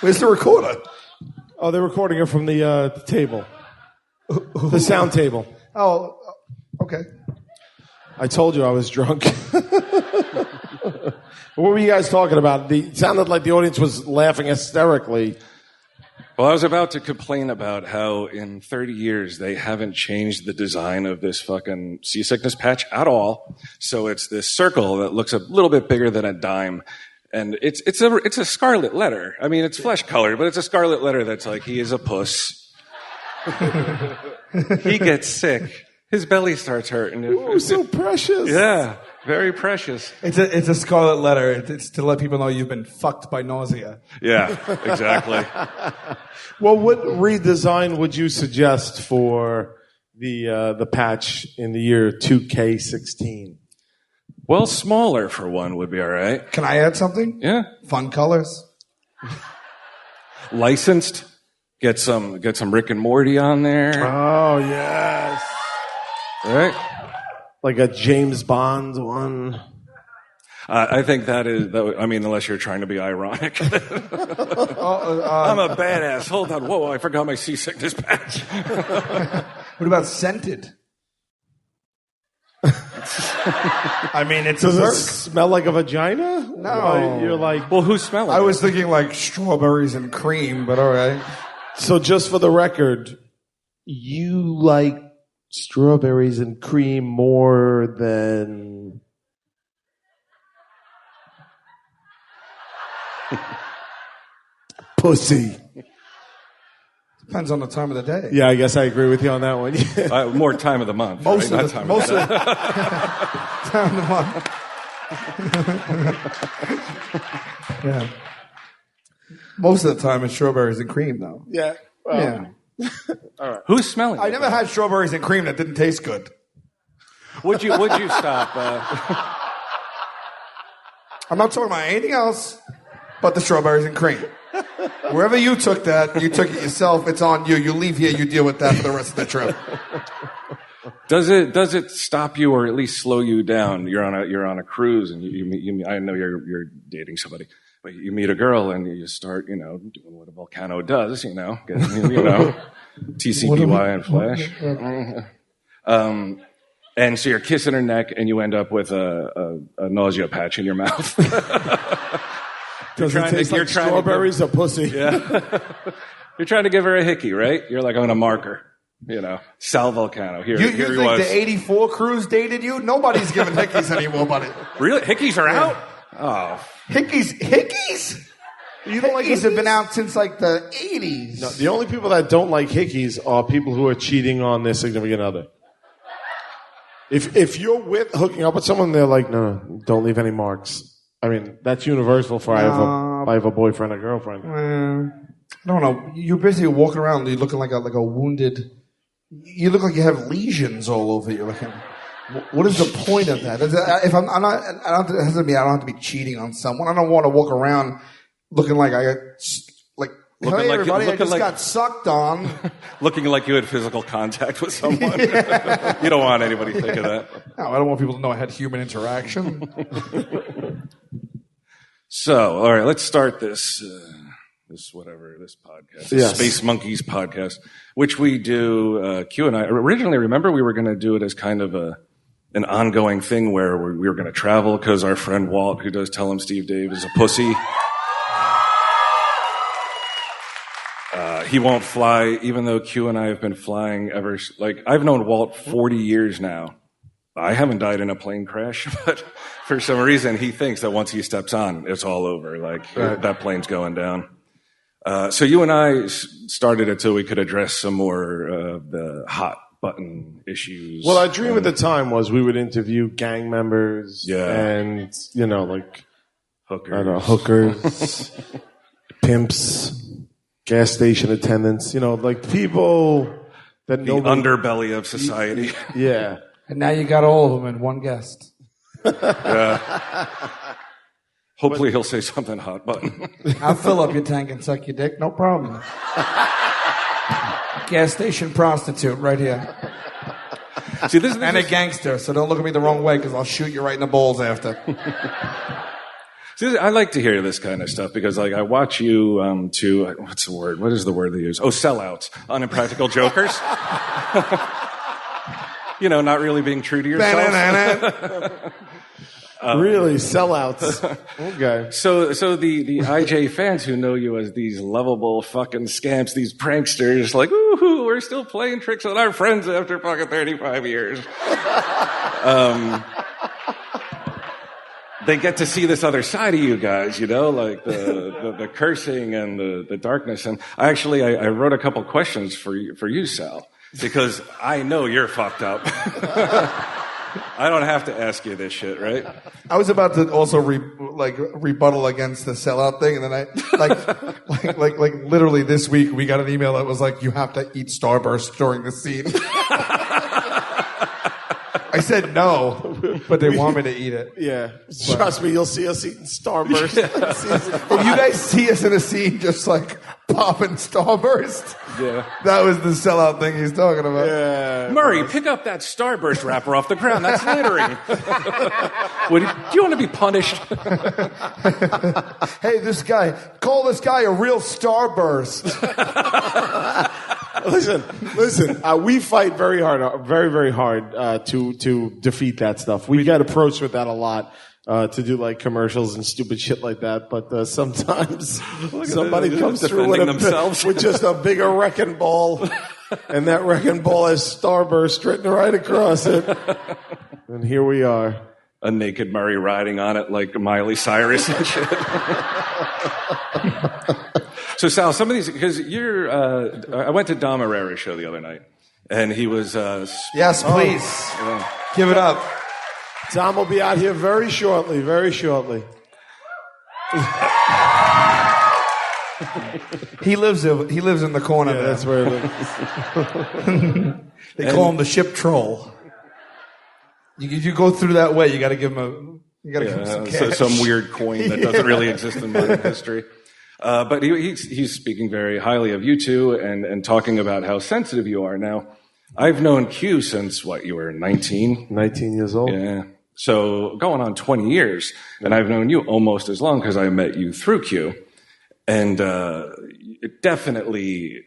Where's the recorder? Oh, they're recording it from the table. The sound table. Oh, okay. I told you I was drunk. What were you guys talking about? It sounded like the audience was laughing hysterically. Well, I was about to complain about how in 30 years they haven't changed the design of this fucking seasickness patch at all. So it's this circle that looks a little bit bigger than a dime. And it's a scarlet letter. I mean, it's flesh colored, but it's a scarlet letter that's like, he is a puss. He gets sick. His belly starts hurting. Ooh, so precious. Yeah, very precious. It's a scarlet letter. It's to let people know you've been fucked by nausea. Yeah, exactly. Well, what redesign would you suggest for the patch in the year 2K16? Well, smaller for one would be all right. Can I add something? Yeah. Fun colors. Licensed. Get some Rick and Morty on there. Oh, yes. Right? Like a James Bond one. I think unless you're trying to be ironic. I'm a badass. Hold on. Whoa, I forgot my seasickness patch. What about scented? I mean, it's Does a it smell like a vagina? No. You're like... Well, who's smelling I it? was thinking like strawberries and cream, but all right. So just for the record, you like strawberries and cream more than... pussy. Depends on the time of the day. Yeah, I guess I agree with you on that one. More time of the month. Most right? of the Not most time of the time of the month. Yeah. Most of the time it's strawberries and cream, though. Yeah. Yeah. All right. Who's smelling I it? never had strawberries and cream that didn't taste good. Would you stop? I'm not talking about anything else but the strawberries and cream. Wherever you took that, you took it yourself. It's on you. You leave here, you deal with that for the rest of the trip. Does it stop you or at least slow you down? You're on a cruise and you meet, I know you're dating somebody, but you meet a girl and you start, doing what a volcano does, TCPY and Flash. And so you're kissing her neck and you end up with a nausea patch in your mouth. Does it taste like strawberries or pussy? Yeah. You're trying to give her a hickey, right? You're like, I'm going to mark her. Sal Volcano. Here You he think was. the 84 cruise dated you? Nobody's giving hickeys anymore, buddy. Really? Hickeys are out? Oh. Hickeys? You don't like hickeys have been out since like the 80s. No, the only people that don't like hickeys are people who are cheating on their significant other. If you're hooking up with someone, they're like, no, don't leave any marks. I mean, that's universal for I have a boyfriend or girlfriend. I don't know. You're basically walking around. You're looking like a wounded. You look like you have lesions all over you. What is the point of that? If I'm not, it doesn't mean I don't have to be cheating on someone. I don't want to walk around looking like I got hey everybody, I just got sucked on. Looking like you had physical contact with someone. Yeah. You don't want anybody to think of that. No, I don't want people to know I had human interaction. So, all right, let's start this podcast, yes. Space Monkeys podcast, which we do, Q and I. Originally, remember, we were going to do it as kind of an ongoing thing where we were going to travel because our friend Walt, who does Tell Him Steve Dave, is a pussy. He won't fly, even though Q and I have been flying I've known Walt 40 years now. I haven't died in a plane crash, but for some reason he thinks that once he steps on, it's all over. That plane's going down. So you and I started it so we could address some more of the hot button issues. Well, our dream at the time was we would interview gang members and, hookers. I don't know, hookers, pimps, gas station attendants, people that the underbelly of society. Yeah. And now you got all of them in one guest. Yeah. Hopefully he'll say something hot button. I'll fill up your tank and suck your dick, no problem. Gas station prostitute right here. See, this and a gangster, so don't look at me the wrong way because I'll shoot you right in the balls after. See, I like to hear this kind of stuff because, like, I watch you what's the word? What is the word they use? Oh, sellouts on Impractical Jokers. Not really being true to yourself. Really, sellouts. Okay. So the IJ fans who know you as these lovable fucking scamps, these pranksters, like, ooh, we're still playing tricks on our friends after fucking 35 years. They get to see this other side of you guys, like the cursing and the darkness. And I wrote a couple questions for you, Sal, because I know you're fucked up. I don't have to ask you this shit, right? I was about to also rebuttal against the sellout thing, and then I like literally this week we got an email that was like, you have to eat Starburst during the scene. I said no, but they want me to eat it. Yeah. Trust me, you'll see us eating Starburst. If you guys see us in a scene just like popping Starburst, that was the sellout thing he's talking about. Yeah. Murray, pick up that Starburst wrapper off the ground. That's littering. Do you want to be punished? Hey, call this guy a real Starburst. Listen. We fight very hard, very, very hard to defeat that stuff. We get approached with that a lot to do like commercials and stupid shit like that. But sometimes somebody comes through with just a bigger wrecking ball, and that wrecking ball has Starburst written right across it. And here we are. A naked Murray riding on it like Miley Cyrus and shit. So Sal, some of these, because I went to Dom Herrera's show the other night, and he was... yes, please. Give it up. Dom will be out here very shortly. He lives in the corner there. That's where he lives. They call him the ship troll. You go through that way, you got to give him some cash. Some weird coin that doesn't really exist in modern history. But he's speaking very highly of you two and talking about how sensitive you are. Now, I've known Q since, you were 19? 19 years old. Yeah. So going on 20 years. And I've known you almost as long because I met you through Q. And definitely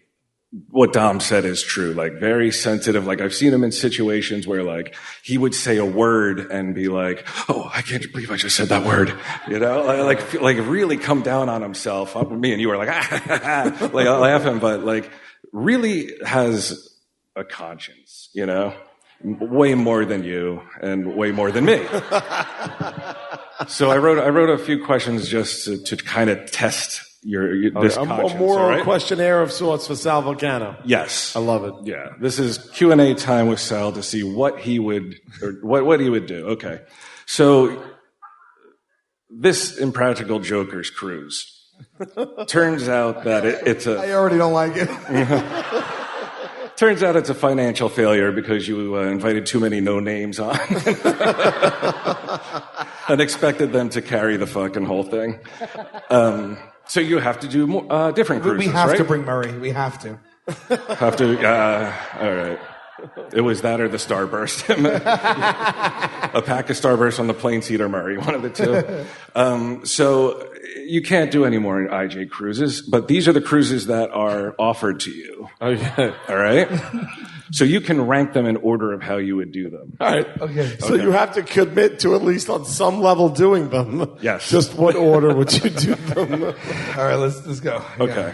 what Dom said is true. Like, very sensitive. Like, I've seen him in situations where, like, he would say a word and be like, oh, I can't believe I just said that word. Like really come down on himself. Me and you were like, like laughing, but like really has a conscience, way more than you and way more than me. So I wrote a few questions just to kind of test this conscience. A moral questionnaire of sorts for Sal Vulcano. Yes. I love it. Yeah. This is Q&A time with Sal to see what he would do. Okay. So this Impractical Jokers cruise. Turns out that it's a... I already don't like it. Turns out it's a financial failure because you invited too many no-names on. And expected them to carry the fucking whole thing. So you have to do more, different cruises, We have right? to bring Murray. We have to. Have to, all right. It was that or the Starburst. A pack of Starburst on the plain seat or Murray, one of the two. So you can't do any more IJ cruises, but these are the cruises that are offered to you. Okay. All right? So you can rank them in order of how you would do them. All right. Okay. So you have to commit to at least on some level doing them. Yes. Just what order would you do them? All right, let's go. Okay.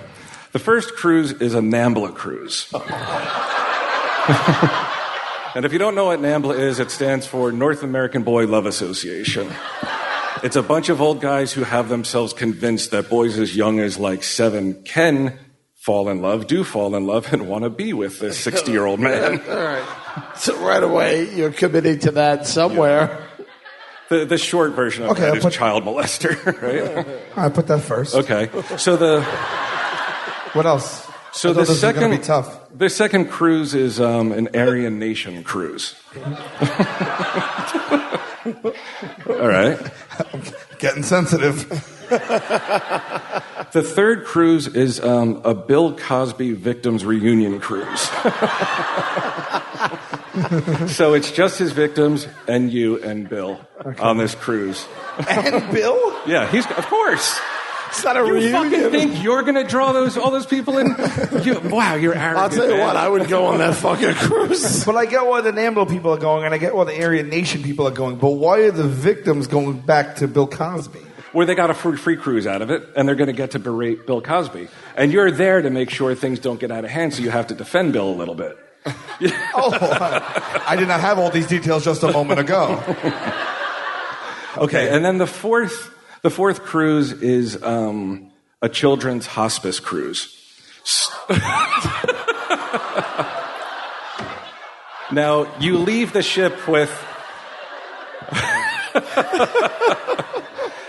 The first cruise is a NAMBLA cruise. And if you don't know what NAMBLA is, it stands for North American Boy Love Association. It's a bunch of old guys who have themselves convinced that boys as young as like 7 can fall in love, do fall in love, and want to be with this 60-year-old man. All right. So right away, you're committing to that somewhere. Yeah. The short version of that is child molester, right? All right, put that first. Okay. So what else? So the second, be tough. The second cruise is an Aryan Nation cruise. All right. I'm getting sensitive. The third cruise is a Bill Cosby victims reunion cruise. So it's just his victims and you and Bill. on this cruise. And Bill? Yeah, of course. It's not a You reunion. fucking think you're going to draw all those people in? Wow, you're arrogant. I'll tell you man. what, I would go on that fucking cruise. But I get why the NAMBLA people are going, and I get why the Aryan Nation people are going, but why are the victims going back to Bill Cosby? Where they got a free cruise out of it, and they're going to get to berate Bill Cosby. And you're there to make sure things don't get out of hand, so you have to defend Bill a little bit. I did not have all these details just a moment ago. Okay, and then the fourth cruise is a children's hospice cruise. Now, you leave the ship with...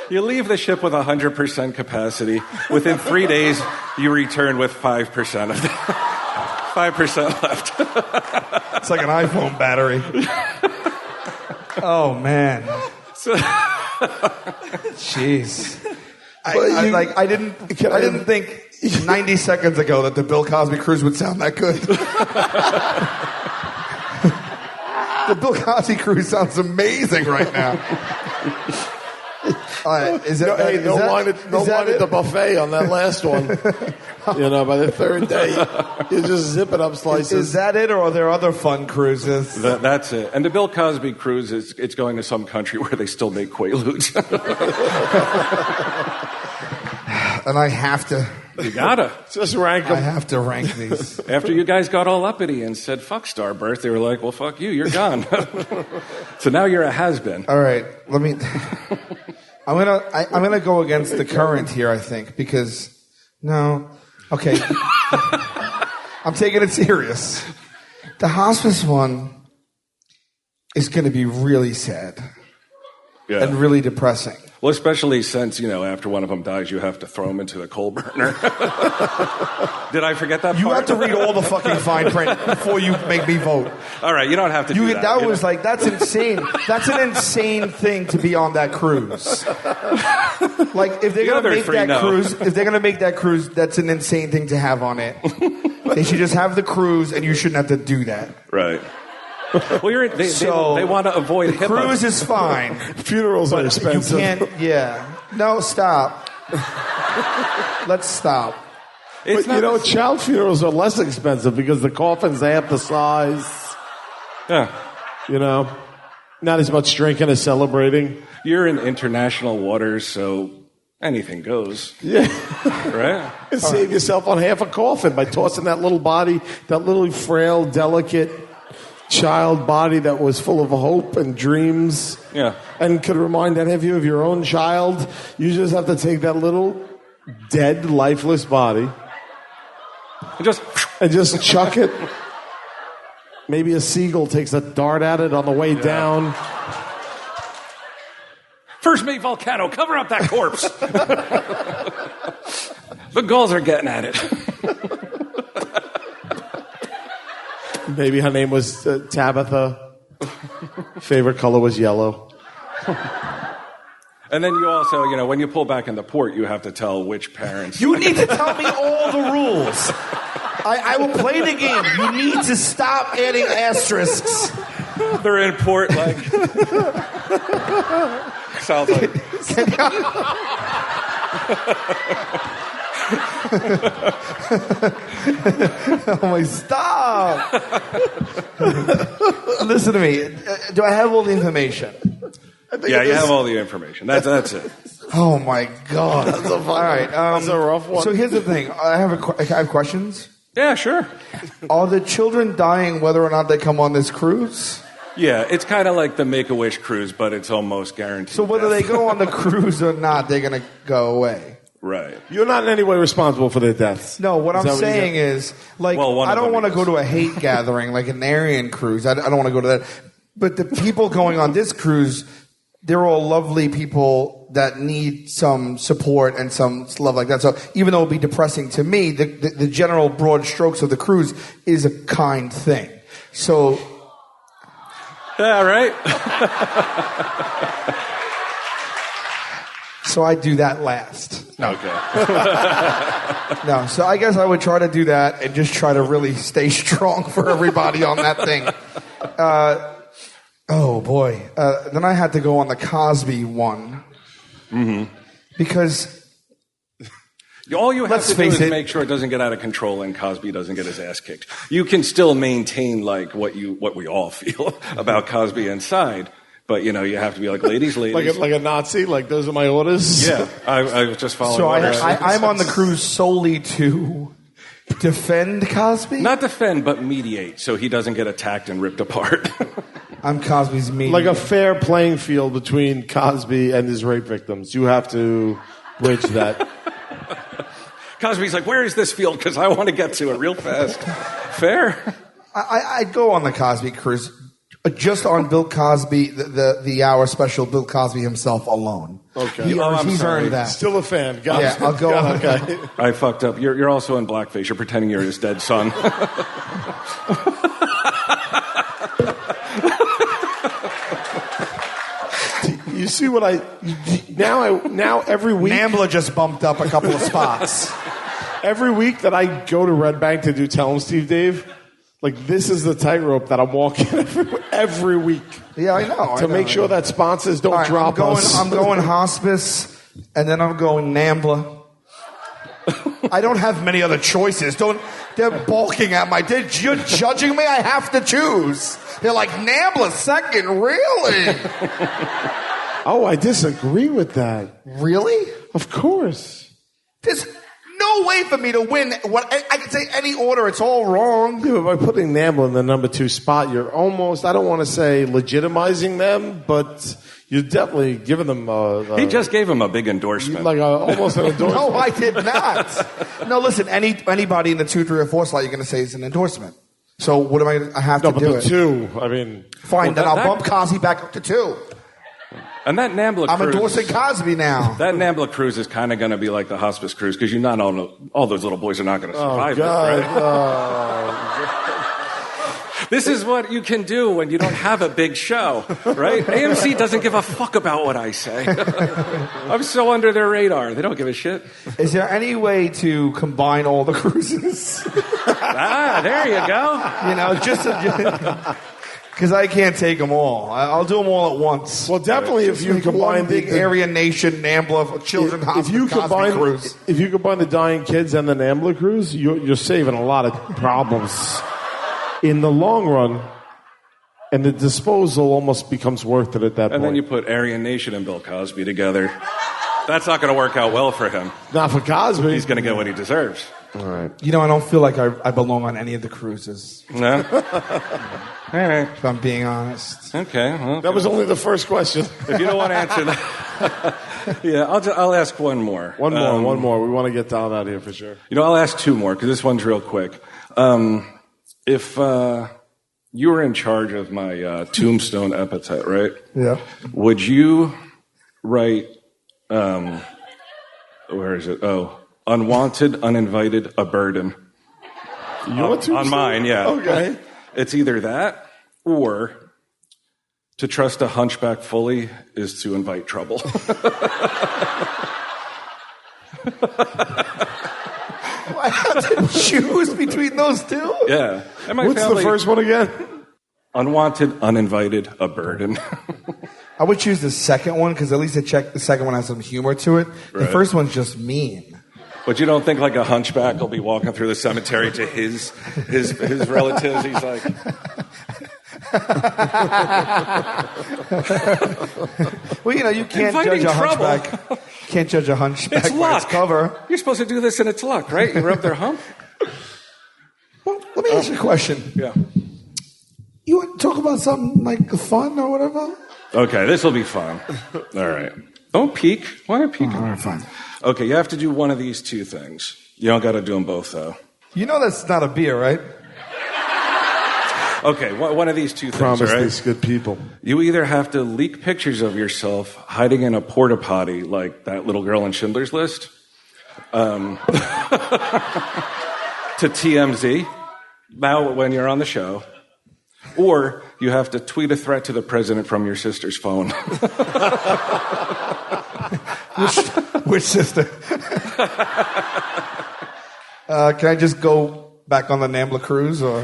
You leave the ship with 100% capacity. Within 3 days, you return with 5% of that. 5% left. It's like an iPhone battery. Oh, man. Jeez. I didn't think 90 seconds ago that the Bill Cosby cruise would sound that good. The Bill Cosby cruise sounds amazing right now. No wine at the buffet on that last one. By the third day, you just zip it up slices. Is that it, or are there other fun cruises? That's it. And the Bill Cosby cruise, it's going to some country where they still make Quaaludes. And I have to. You gotta. Just rank them. I have to rank these. After you guys got all uppity and said, fuck Starbirth, they were like, well, fuck you, you're gone. So now you're a has-been. All right, let me... I'm gonna go against the current here, I think, because... No. Okay. I'm taking it serious. The hospice one is going to be really sad. Yeah. And really depressing. Well, especially since, after one of them dies, you have to throw them into the coal burner. Did I forget that part? You have to read all the fucking fine print before you make me vote. All right, you don't have to do that. That's insane. That's an insane thing to be on that cruise. Like, if they're going to make that cruise, that's an insane thing to have on it. They should just have the cruise, and you shouldn't have to do that. Right. Well, they want to avoid HIPAA. Cruise is fine. Funerals are expensive. You can't. Yeah. No, stop. Let's stop. But child funerals are less expensive because the coffin's half the size. Yeah. Not as much drinking as celebrating. You're in international waters, so anything goes. Yeah. Right? And save yourself on half a coffin by tossing that little body, that little frail, delicate child body that was full of hope and dreams. Yeah. And could remind any of you of your own child. You just have to take that little dead, lifeless body and just chuck it. Maybe a seagull takes a dart at it on the way down. First mate volcano, cover up that corpse. The gulls are getting at it. Maybe her name was Tabitha. Favorite color was yellow. And then you also, when you pull back in the port, you have to tell which parents. You need to tell me all the rules. I will play the game. You need to stop adding asterisks. They're in port, like. Sounds like. Oh my, stop. Listen to me. Do I have all the information? Yeah, you have all the information. That's it. Oh my God. All right. That's a rough one. So here's the thing. I have questions. Yeah, sure. Are the children dying whether or not they come on this cruise? Yeah, it's kind of like the Make-A-Wish cruise, but it's almost guaranteed. So whether they go on the cruise or not, they're going to go away. Right. You're not in any way responsible for their deaths. No, what I'm saying is, like, I don't want to go to a hate gathering like an Aryan cruise. I don't want to go to that. But the people going on this cruise, they're all lovely people that need some support and some love like that. So even though it'll be depressing to me, the general broad strokes of the cruise is a kind thing. So... Yeah, right? So I do that last. No. Okay. No, so I guess I would try to do that and just try to really stay strong for everybody on that thing. Oh, boy. Then I had to go on the Cosby one. Mm-hmm. Because... All you have Let's to do face is it. make sure it doesn't get out of control and Cosby doesn't get his ass kicked. You can still maintain like what we all feel about Cosby inside, but you have to be like, ladies. like a Nazi. Like those are my orders. Yeah, I was just following. So orders. I'm on the cruise solely to defend Cosby? Not defend, but mediate, so he doesn't get attacked and ripped apart. I'm Cosby's mediator. Like a fair playing field between Cosby and his rape victims. You have to bridge that. Cosby's like, where is this field? Because I want to get to it real fast. Fair? I'd go on the Cosby cruise just on Bill Cosby, the hour special, Bill Cosby himself alone. Okay. He's earned that. Still a fan. Got Yeah, it. I'll go on. Okay. I fucked up. You're also in blackface. You're pretending you're his dead son. You see what now every week Nambla just bumped up a couple of spots. every week that I go to Red Bank to do Tell 'em Steve Dave, like this is the tightrope that I'm walking every week. Yeah, I know. To make sure that sponsors don't drop us. I'm going hospice, and then I'm going Nambla. I don't have many other choices. They're balking at you're judging me? I have to choose. They're like, Nambla second, really? Oh, I disagree with that. Really? Of course. There's no way for me to win. I can say any order, it's all wrong. Yeah, but by putting Nambla in the number 2 spot, you're almost, I don't want to say legitimizing them, but you're definitely giving them He just gave him a big endorsement. like almost an endorsement. No, I did not. No, listen, anybody in the 2, 3, or 4 slot you're going to say is an endorsement. So what am I have to but do the it? 2, I mean. Fine, then I'll bump Cosby back up to 2. And that Nambla I'm cruise, endorsing Cosby now. That Nambla cruise is kind of going to be like the hospice cruise because you not all know all those little boys are not going to survive God. it, right? This is what you can do when you don't have a big show, right? AMC doesn't give a fuck about what I say. I'm so under their radar. They don't give a shit. Is there any way to combine all the cruises? There you go. Just because I can't take them all. I'll do them all at once. Well, definitely if you combine one big Aryan Nation Nambla children hospice cruise. If you combine the dying kids and the Nambla cruise, you're saving a lot of problems in the long run. And the disposal almost becomes worth it at that point. And then you put Aryan Nation and Bill Cosby together. That's not going to work out well for him. Not for Cosby. He's going to get what he deserves. All right. I don't feel like I belong on any of the cruises. No? All right. If I'm being honest. Okay. Well, That was only the first question. if you don't want to answer that. Yeah, I'll ask one more. One more. We want to get down out here for sure. I'll ask 2 more because this one's real quick. If you were in charge of my tombstone epithet, right? Yeah. Would you write, where is it? Oh, unwanted, uninvited, a burden. On mine, yeah. Okay. It's either that or to trust a hunchback fully is to invite trouble. I have to choose between those 2? Yeah. And my What's family, the first one again? Unwanted, uninvited, a burden. I would choose the second one because at least the second one has some humor to it. The Right. first one's just mean. But you don't think like a hunchback will be walking through the cemetery to his relatives? He's like, well, you can't Inviting judge a trouble. hunchback. Can't judge a hunchback it's by luck. its cover. You're supposed to do this and it's luck, right? You rub their hump. Well, let me ask you a question. Yeah. You want to talk about something like fun or whatever? Okay, this will be fun. All right. Don't peek. Why not peek? All right, fine. Okay, you have to do one of these 2 things. You don't got to do them both, though. You know that's not a beer, right? Okay, one of these 2 things, Promise all right? these good people. You either have to leak pictures of yourself hiding in a porta potty like that little girl in Schindler's List to TMZ now when you're on the show, or you have to tweet a threat to the president from your sister's phone. Which sister? Can I just go back on the Nambla cruise, or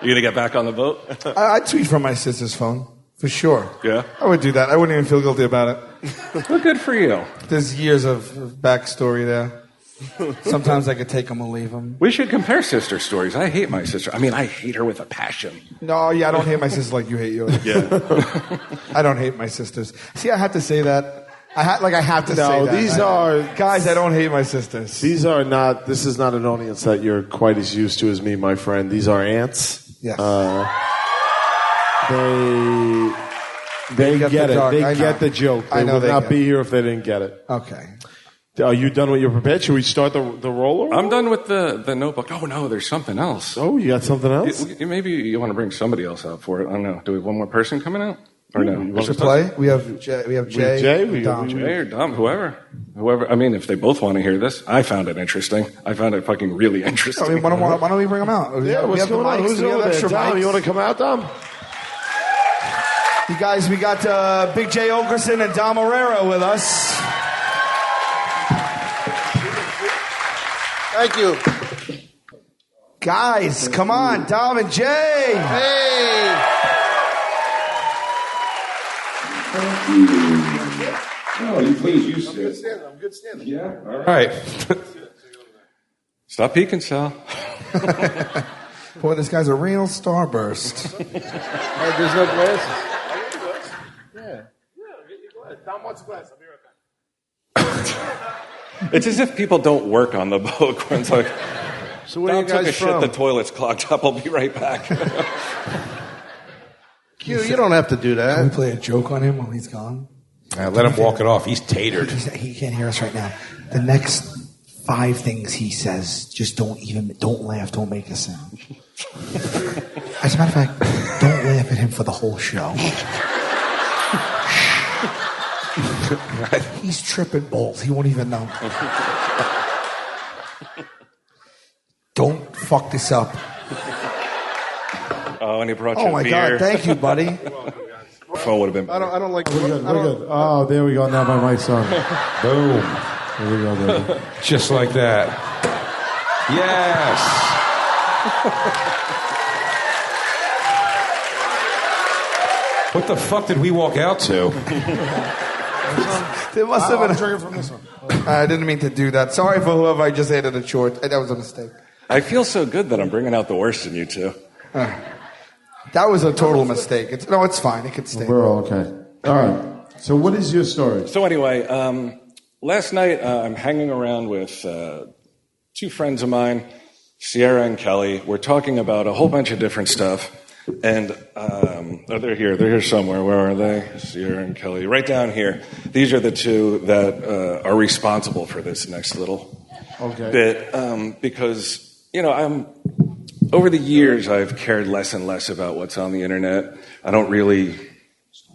You gonna get back on the boat? I'd tweet from my sister's phone, for sure. Yeah? I would do that. I wouldn't even feel guilty about it. Well, good for you. There's years of backstory there. Sometimes I could take them or leave them. We should compare sister stories. I hate my sister. I mean, I hate her with a passion. No, yeah, I don't hate my sisters like you hate yours. Yeah. I don't hate my sisters. See, I have to say that. I have to say that. No, these are... Guys, I don't hate my sisters. These are not... This is not an audience that you're quite as used to as me, my friend. These are aunts. Yes. They get it. dark. They get the joke. They would not be here if they didn't get it. Okay. Are you done with your prepared? Should we start the roller? I'm done with the notebook. Oh, no, there's something else. Oh, you got something else? Maybe you want to bring somebody else out for it. I don't know. Do we have one more person coming out? Or no? We should play. We have Jay. We have Jay Dom. Jay or Dom, whoever. I mean, if they both want to hear this, I found it interesting. I found it fucking really interesting. I mean, why don't we bring them out? Yeah, what's going on? Who's over there? Dom, you want to come out, Dom? You guys, we got Big J Ogerson and Dom Herrera with us. Thank you. Guys, come on, Dom and Jay. Hey. Oh, you please, you sit. I'm good standing. Yeah, all right. Stop peeking, Sal. Boy, this guy's a real starburst. Hey, there's no glasses. I got the glasses. Yeah, get your glasses. Dom wants a glass. I'll be right back. It's as if people don't work on the boat. Quinn's like, so where Dom are you guys took a from? shit, the toilet's clogged up, I'll be right back. Q, you don't have to do that. Can we play a joke on him while he's gone? Let him walk it off. He's tatered. He can't hear us right now. The next 5 things he says, just don't laugh, don't make a sound. As a matter of fact, don't laugh at him for the whole show. He's tripping balls. He won't even know. Don't fuck this up. Oh, and he brought you Oh my beer. God! Thank you, buddy. Phone would have been. I don't like. We're good. Oh, there we go. Now my mic's on. Boom. There we go, baby. Just like that. Yes. What the fuck did we walk out to? There must have been. I'm drinking from this one. I didn't mean to do that. Sorry for whoever I just added a short. That was a mistake. I feel so good that I'm bringing out the worst in you two. That was a total mistake. It's fine. It could stay. We're all okay. All right. So what is your story? So anyway, last night I'm hanging around with 2 friends of mine, Sierra and Kelly. We're talking about a whole bunch of different stuff. And they're here. They're here somewhere. Where are they? Sierra and Kelly. Right down here. These are the 2 that are responsible for this next little bit. Because, over the years, I've cared less and less about what's on the internet. I don't really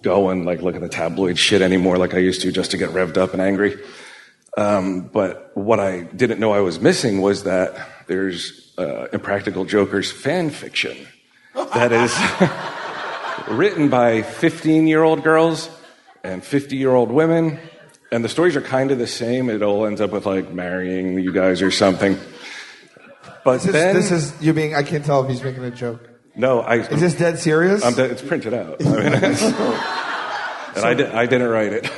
go and look at the tabloid shit anymore like I used to just to get revved up and angry. But what I didn't know I was missing was that there's Impractical Jokers fan fiction that is written by 15-year-old girls and 50-year-old women. And the stories are kind of the same. It all ends up with marrying you guys or something. But this is you being. I can't tell if he's making a joke. No, is this dead serious? It's printed out. I didn't write it.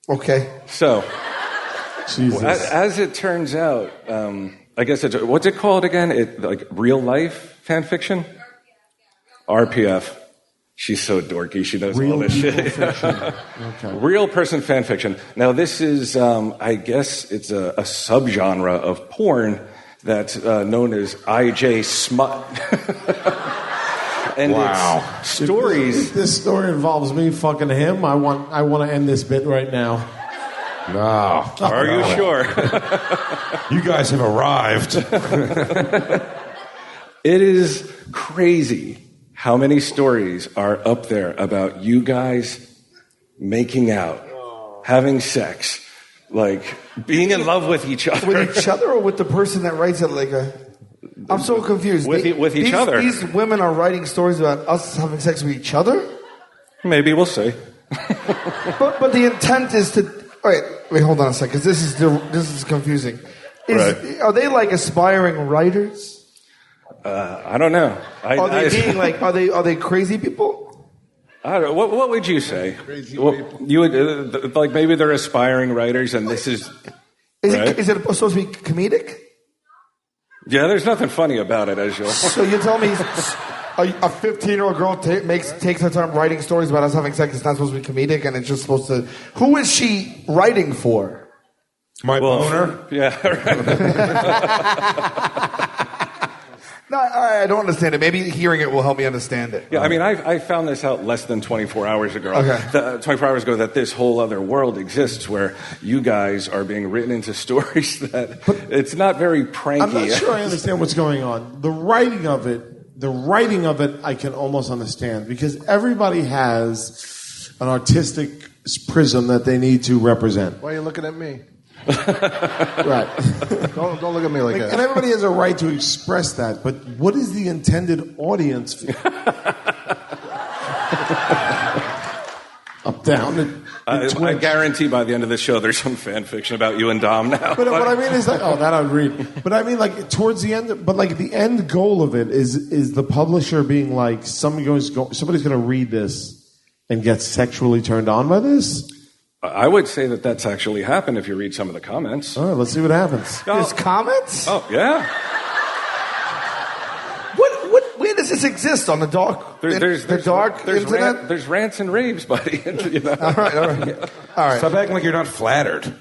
Okay. So, Jesus. As it turns out, I guess what's it called again? Real life fan fiction? RPF. She's so dorky. She knows all this shit. Okay. Real person fan fiction. Now, this is, I guess, it's a subgenre of porn that's known as IJ smut. And Wow. it's stories. If this story involves me fucking him, I want to end this bit right now. No. Are you sure? You guys have arrived. It is crazy how many stories are up there about you guys making out, having sex, being in love with each other. With each other or with the person that writes it I'm so confused. With each other. These women are writing stories about us having sex with each other? Maybe, we'll see. But the intent is to... Wait, hold on a second, because this is confusing. Right. Are they aspiring writers? I don't know. Are they crazy people? I don't know. What would you say? Crazy people. You would like maybe they're aspiring writers, and this is. Is right? it supposed to be comedic? Yeah, there's nothing funny about it, as you'll. So you tell me a 15-year-old girl takes her time writing stories about us having sex. It's not supposed to be comedic, and it's just supposed to. Who is she writing for? My boner? Yeah. No, I don't understand it. Maybe hearing it will help me understand it. Yeah, I mean, I found this out less than 24 hours ago. Okay. 24 hours ago that this whole other world exists where you guys are being written into stories that it's not very pranky. I'm not sure I understand what's going on. The writing of it, I can almost understand because everybody has an artistic prism that they need to represent. Why are you looking at me? Right. Don't look at me like that. And everybody has a right to express that, but what is the intended audience for? Up, down. I guarantee by the end of the show there's some fan fiction about you and Dom now. But what I mean is like, that I'd read. But I mean like towards the end, but like the end goal of it is the publisher being like, somebody's going to read this and get sexually turned on by this? I would say that that's actually happened if you read some of the comments. All right, let's see what happens. There's comments? Oh, yeah. Where does this exist? On the dark? There's internet? There's rants and raves, buddy. You know? All right. Stop acting like you're not flattered.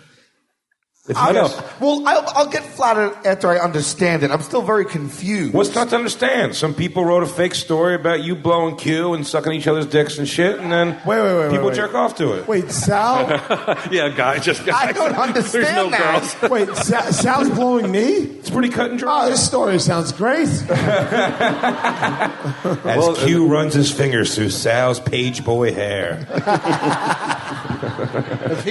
I know. Well, I'll get flattered after I understand it. I'm still very confused. What's not to understand? Some people wrote a fake story about you blowing Q and sucking each other's dicks and shit, and then people jerk off to it. Wait, Sal? Yeah, guy. I don't understand There's no that. girls. Wait, Sal's blowing me? It's pretty cut and dry. Oh, this story sounds great. As Q runs his fingers through Sal's page boy hair.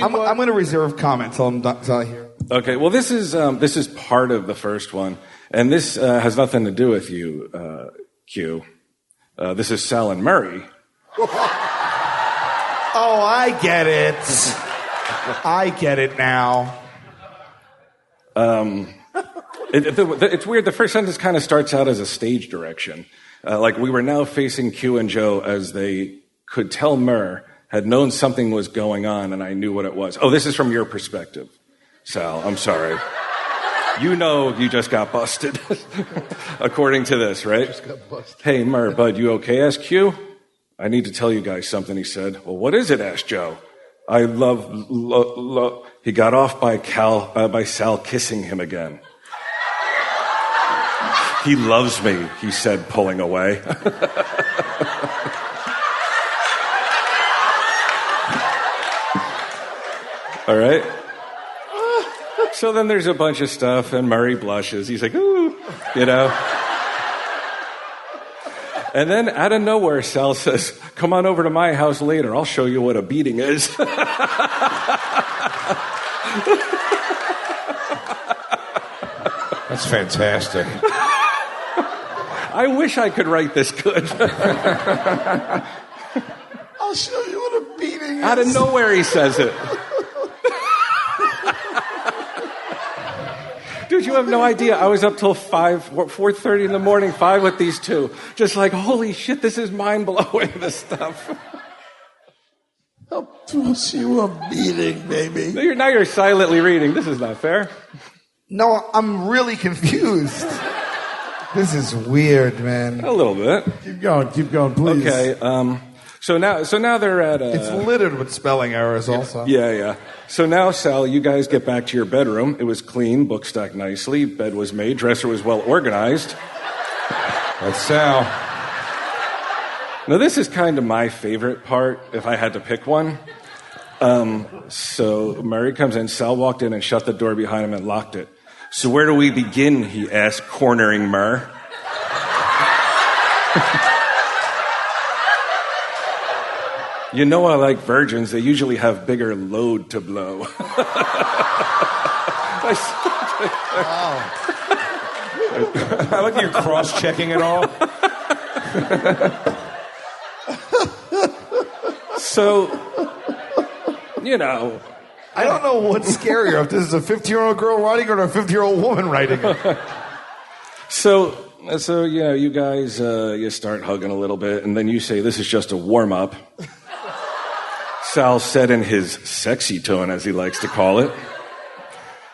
I'm going to reserve comment till I hear. Okay, well, this is part of the first one, and this has nothing to do with you, Q. This is Sal and Murray. Oh, I get it. I get it now. It's weird. The first sentence kind of starts out as a stage direction. Like we were now facing Q and Joe as they could tell Murr had known something was going on, and I knew what it was. Oh, this is from your perspective. Sal, I'm sorry. You know you just got busted, according to this, right? Just got busted. Hey, Murr, bud, you okay? Asked Q. I need to tell you guys something, he said. Well, what is it? Asked Joe. I love. He got off by Sal kissing him again. He loves me, he said, pulling away. All right? So then there's a bunch of stuff, and Murray blushes. He's like, ooh, you know. And then out of nowhere, Sal says, come on over to my house later. I'll show you what a beating is. That's fantastic. I wish I could write this good. I'll show you what a beating is. Out of nowhere, he says it. Dude, you have no idea. I was up till 4:30 in the morning, 5 with these two. Just like, holy shit, this is mind-blowing, this stuff. I'll toss you a beating, baby. Now you're silently reading. This is not fair. No, I'm really confused. This is weird, man. A little bit. Keep going, please. Okay, so now they're at It's littered with spelling errors also. Yeah. So now, Sal, you guys get back to your bedroom. It was clean, book stacked nicely, bed was made, dresser was well organized. That's Sal. Now, this is kind of my favorite part, if I had to pick one. So Murray comes in, Sal walked in and shut the door behind him and locked it. So where do we begin, he asked, cornering Murr. You know I like virgins. They usually have bigger load to blow. Wow. I like you're cross-checking it all. So, you know. I don't know what's scarier, if this is a 50-year-old girl writing or a 50-year-old woman writing it. So So, you guys, you start hugging a little bit, and then you say, this is just a warm-up. Sal said in his sexy tone, as he likes to call it.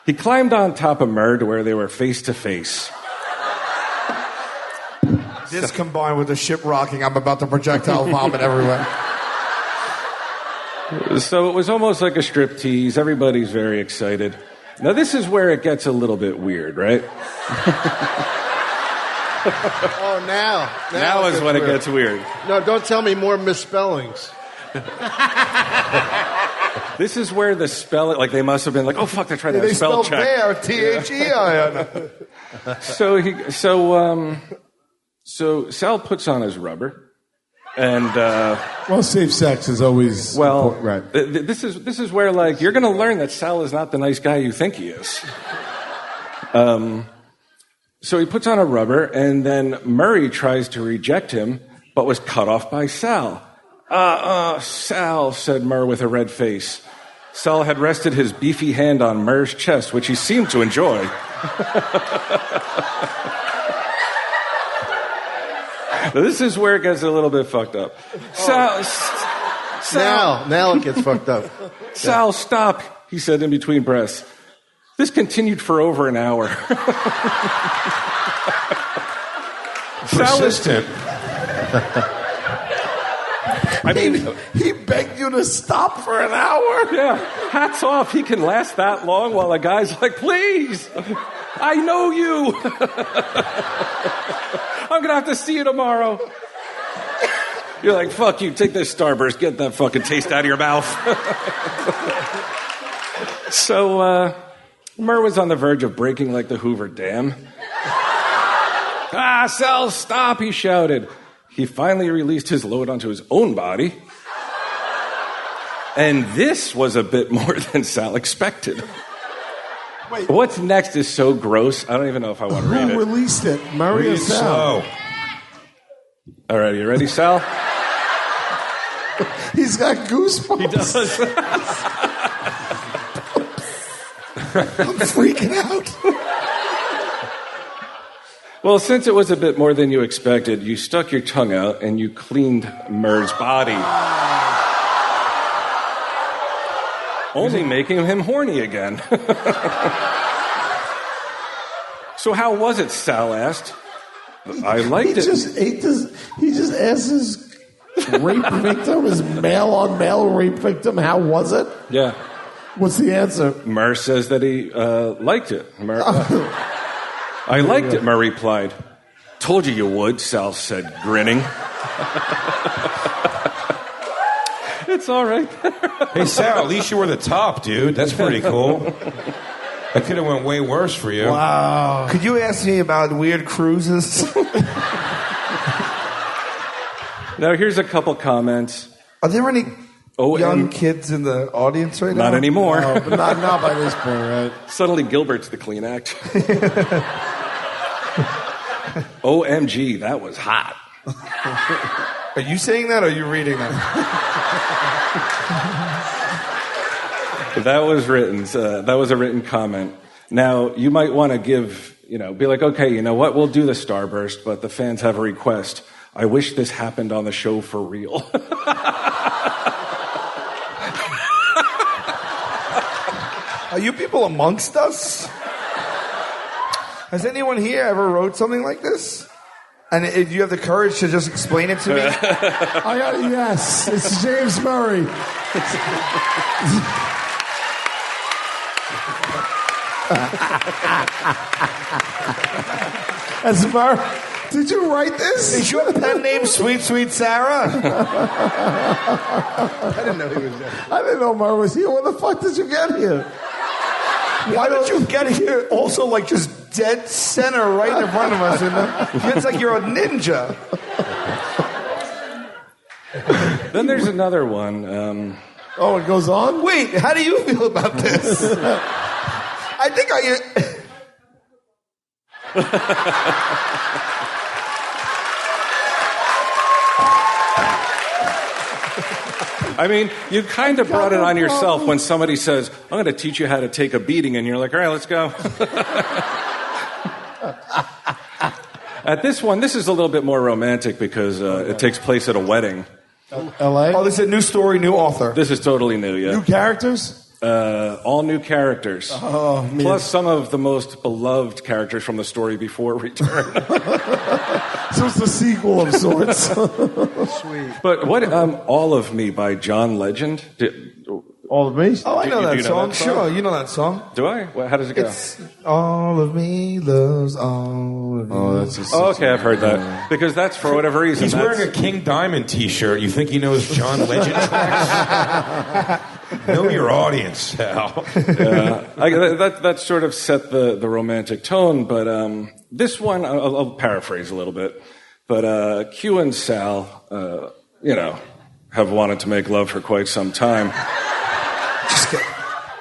He climbed on top of Murr to where they were face to face. This combined with the ship rocking, I'm about to projectile vomit everywhere. So it was almost like a striptease. Everybody's very excited. Now this is where it gets a little bit weird, right? Oh, now is when it gets weird. No, don't tell me more misspellings. This is where the spell, like they must have been like, oh fuck, they're trying to spell check. There, T-H-E-I-N. So Sal puts on his rubber, and Well, safe sex is always important, right. This is where like you're going to learn that Sal is not the nice guy you think he is. So he puts on a rubber, and then Murray tries to reject him, but was cut off by Sal. Sal, said Murr with a red face. Sal had rested his beefy hand on Murr's chest, which he seemed to enjoy. This is where it gets a little bit fucked up. Sal, now it gets fucked up. Sal, stop, he said in between breaths. This continued for over an hour. Persistent. I mean, he begged you to stop for an hour. Yeah, hats off. He can last that long while a guy's like, please, I know you. I'm going to have to see you tomorrow. You're like, fuck you, take this Starburst, get that fucking taste out of your mouth. So, Murr was on the verge of breaking like the Hoover Dam. Sal, stop, he shouted. He finally released his load onto his own body. And this was a bit more than Sal expected. Wait. What's next is so gross, I don't even know if I want to read it. Who released it? Murray or Sal? All right, you ready, Sal? He's got goosebumps. He does. I'm freaking out. Well, since it was a bit more than you expected, you stuck your tongue out and you cleaned Murr's body. Only making him horny again. So how was it, Sal asked. I liked it. He just asked his rape victim, his male-on-male rape victim, how was it? Yeah. What's the answer? Murr says that he liked it. I liked it, Murr replied. Told you would, Sal said, grinning. It's all right. Hey, Sal, at least you were the top, dude. That's pretty cool. That could have went way worse for you. Wow. Could you ask me about weird cruises? Now, here's a couple comments. Are there any young kids in the audience right now? Not anymore. No, but not by this point, right? Suddenly, Gilbert's the clean act. OMG, that was hot. Are you saying that or are you reading that? That was written. That was a written comment. Now, you might want to give, be like, okay, you know what? We'll do the Starburst, but the fans have a request. I wish this happened on the show for real. Are you people amongst us? Has anyone here ever wrote something like this? And if you have the courage to just explain it to me? Yes, it's James Murray. As Murray, did you write this? Is your pen name Sweet Sweet Sarah? I didn't know he was there. I didn't know Murray was here. When the fuck did you get here? Why don't you get here also like just dead center right in front of us? It's like you're a ninja. Then there's another one. It goes on? Wait, how do you feel about this? I think I mean, you kind of brought it on yourself when somebody says, I'm going to teach you how to take a beating, and you're like, all right, let's go. At this one, this is a little bit more romantic because it takes place at a wedding. L.A.? Oh, this is a new story, new author. This is totally new, yeah. New characters? All new characters. Oh, man. Plus some of the most beloved characters from the story before return. So it's a sequel of sorts. Sweet. But what, All of Me by John Legend? All of me? Oh, I know that you know song. that song? Sure, you know that song. Do I? How does it go? It's all of me loves all of you. Oh, that's just Okay, I've heard that. Because that's, for whatever reason, He's wearing a King Diamond T-shirt. You think he knows John Legend tracks? Know your audience, Sal. That sort of set the romantic tone, but this one, I'll paraphrase a little bit, but Q and Sal, have wanted to make love for quite some time.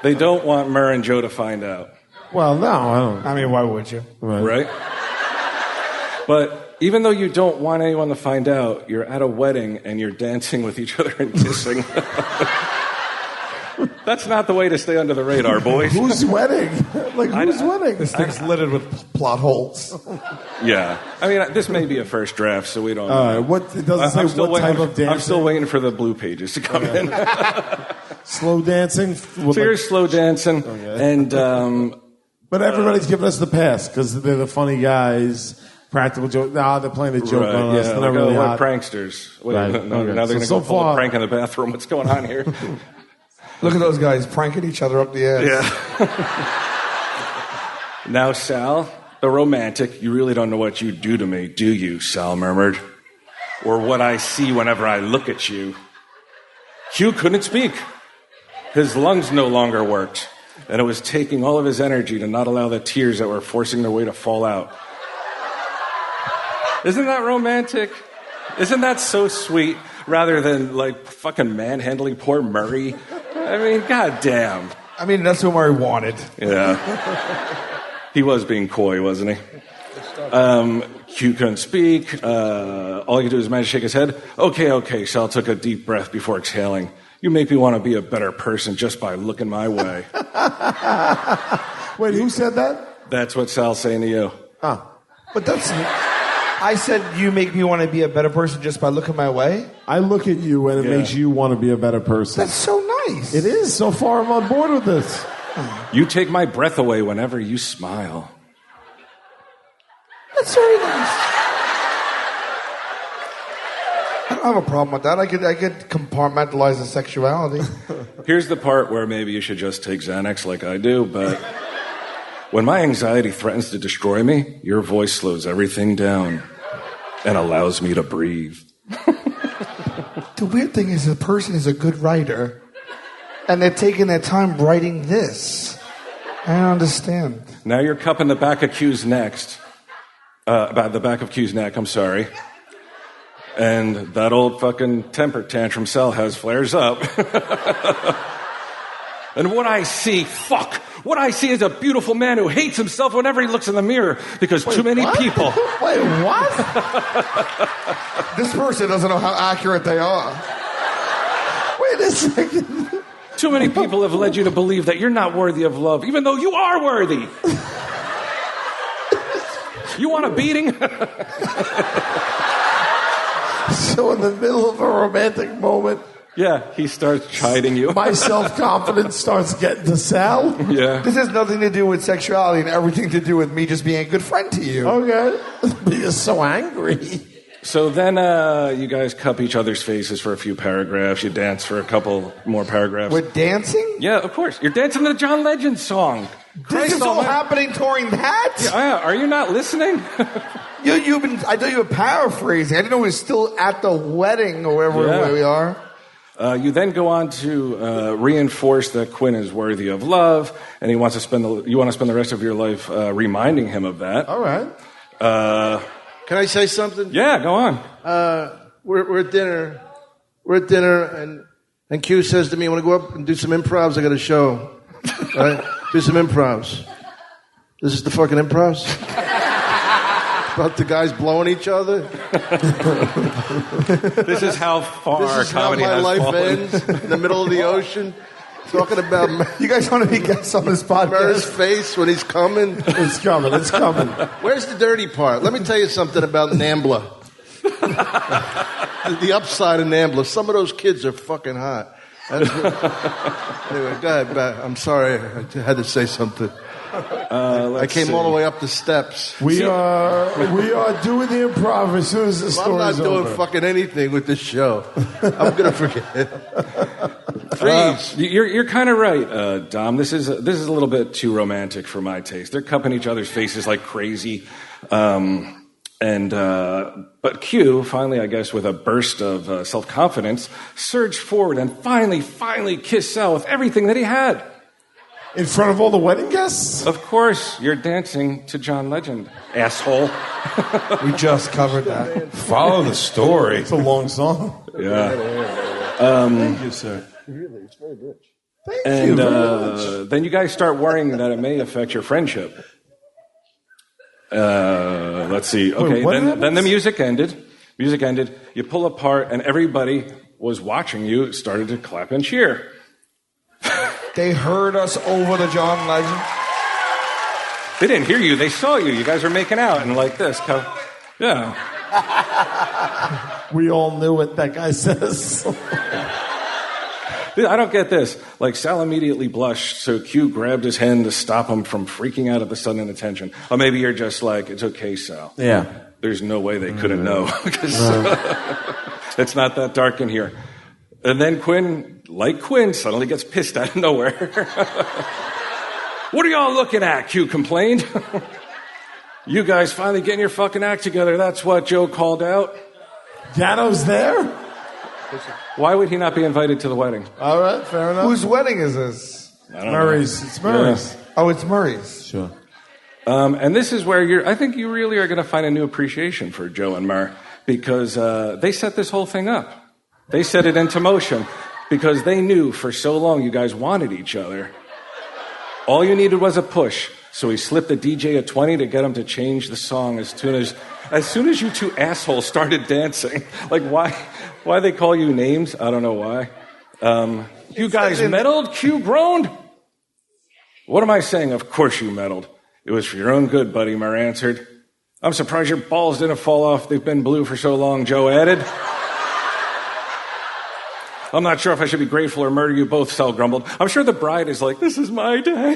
They don't want Murr and Joe to find out. Well, no, I don't. I mean, why would you? Right? But even though you don't want anyone to find out, you're at a wedding and you're dancing with each other and kissing. That's not the way to stay under the radar, boys. Whose wedding? Whose wedding? This thing's littered with plot holes. Yeah. I mean, this may be a first draft, so we don't know. It doesn't say what type of dancing? I'm still waiting for the blue pages to come in. Slow dancing? So here's slow dancing. Okay. And, but everybody's giving us the pass because they're the funny guys. Practical joke. Nah, they're playing a joke on us. They're not really hot. Pranksters. Wait, Right. Now they're going to go pull a prank in the bathroom. What's going on here? Look at those guys pranking each other up the ass. Yeah. Now, Sal, the romantic, you really don't know what you do to me, do you? Sal murmured. Or what I see whenever I look at you. Q couldn't speak. His lungs no longer worked, and it was taking all of his energy to not allow the tears that were forcing their way to fall out. Isn't that romantic? Isn't that so sweet? Rather than, fucking manhandling poor Murray. I mean, goddamn. I mean, that's what Murray wanted. Yeah. He was being coy, wasn't he? Q couldn't speak. All he could do was manage to shake his head. Okay. Sal took a deep breath before exhaling. You make me want to be a better person just by looking my way. Wait, who said that? That's what Sal's saying to you. Oh. But that's... I said you make me want to be a better person just by looking my way? I look at you and it makes you want to be a better person. That's so nice. It is. So far, I'm on board with this. You take my breath away whenever you smile. That's very nice. I don't have a problem with that. I could compartmentalize the sexuality. Here's the part where maybe you should just take Xanax like I do, but when my anxiety threatens to destroy me, your voice slows everything down and allows me to breathe. The weird thing is the person is a good writer, and they're taking their time writing this. I don't understand. Now you're cupping the back of Q's next. About the back of Q's neck, I'm sorry. And that old fucking temper tantrum Sal has flares up. And what I see is a beautiful man who hates himself whenever he looks in the mirror because too many people. Wait, what? This person doesn't know how accurate they are. Wait a second. Too many people have led you to believe that you're not worthy of love, even though you are worthy. You want a beating? So in the middle of a romantic moment, yeah, he starts chiding you. my self-confidence starts getting to Sal. Yeah. This has nothing to do with sexuality and everything to do with me just being a good friend to you. Okay. But you're so angry. So then you guys cup each other's faces for a few paragraphs. You dance for a couple more paragraphs. We're dancing? Yeah, of course. You're dancing the John Legend song. This is all happening during that? Yeah, are you not listening? I thought you were paraphrasing. I didn't know we were still at the wedding or wherever we are. You then go on to reinforce that Quinn is worthy of love, and you want to spend the rest of your life reminding him of that. All right. Can I say something? Yeah, go on. We're at dinner. And Q says to me, I want to go up and do some improvs. I got a show. All right? Do some improvs. This is the fucking improvs? About the guys blowing each other? This is how far This is how comedy my has life fallen. ends in the middle of the ocean. Talking about You guys want to be guests on this podcast? Murr's face when he's coming. It's coming. It's coming. Where's the dirty part? Let me tell you something about Nambla. The upside of Nambla. Some of those kids are fucking hot. Anyway, go ahead. I'm sorry. I had to say something. I came all the way up the steps. We are doing the improv as soon as the story's over. I'm not doing fucking anything with this show. I'm gonna forget. Freeze. You're kind of right, Dom. This is a little bit too romantic for my taste. They're cupping each other's faces like crazy. But Q, finally, I guess, with a burst of self-confidence, surged forward and finally kissed Sal with everything that he had. In front of all the wedding guests? Of course, you're dancing to John Legend, asshole. We just covered that. Follow the story. It's a long song. Yeah. Thank you, sir. Really, it's very rich. Then you guys start worrying that it may affect your friendship. Let's see. Okay, Wait, then the music ended. You pull apart, and everybody was watching you, started to clap and cheer. They heard us over the John Legend. They didn't hear you. They saw you. You guys were making out and like this. Yeah. We all knew what that guy says. I don't get this. Like, Sal immediately blushed, so Q grabbed his hand to stop him from freaking out at the sudden attention. Or maybe you're just like, it's okay, Sal. Yeah. There's no way they couldn't know. It's not that dark in here. And then Quinn, suddenly gets pissed out of nowhere. What are y'all looking at? Q complained. You guys finally getting your fucking act together. That's what Joe called out. Gano's there? Why would he not be invited to the wedding? All right, fair enough. Whose wedding is this? Murray's. It's Murray's. Yeah. Oh, it's Murray's. Sure. And this is where I think you really are going to find a new appreciation for Joe and Mur, because they set this whole thing up. They set it into motion because they knew for so long you guys wanted each other. All you needed was a push. So he slipped the DJ a 20 to get him to change the song as soon as you two assholes started dancing. Like, why they call you names? I don't know why. You guys meddled? Q groaned? What am I saying? Of course you meddled. It was for your own good, buddy, Mur answered. I'm surprised your balls didn't fall off. They've been blue for so long, Joe added. I'm not sure if I should be grateful or murder you both, Sal grumbled. I'm sure the bride is like, this is my day.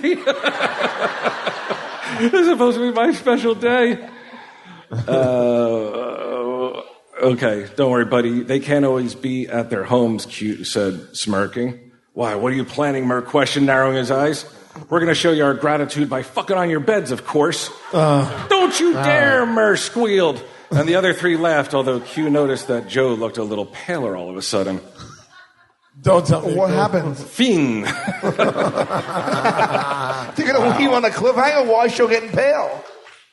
This is supposed to be my special day. Okay, don't worry, buddy. They can't always be at their homes, Q said, smirking. Why, what are you planning, Mur questioned, narrowing his eyes. We're going to show you our gratitude by fucking on your beds, of course. Don't you dare, Mur squealed. And the other three laughed, although Q noticed that Joe looked a little paler all of a sudden. Don't tell me. What happened? Fiend. They're going to leave on a cliffhanger? Why is she getting pale?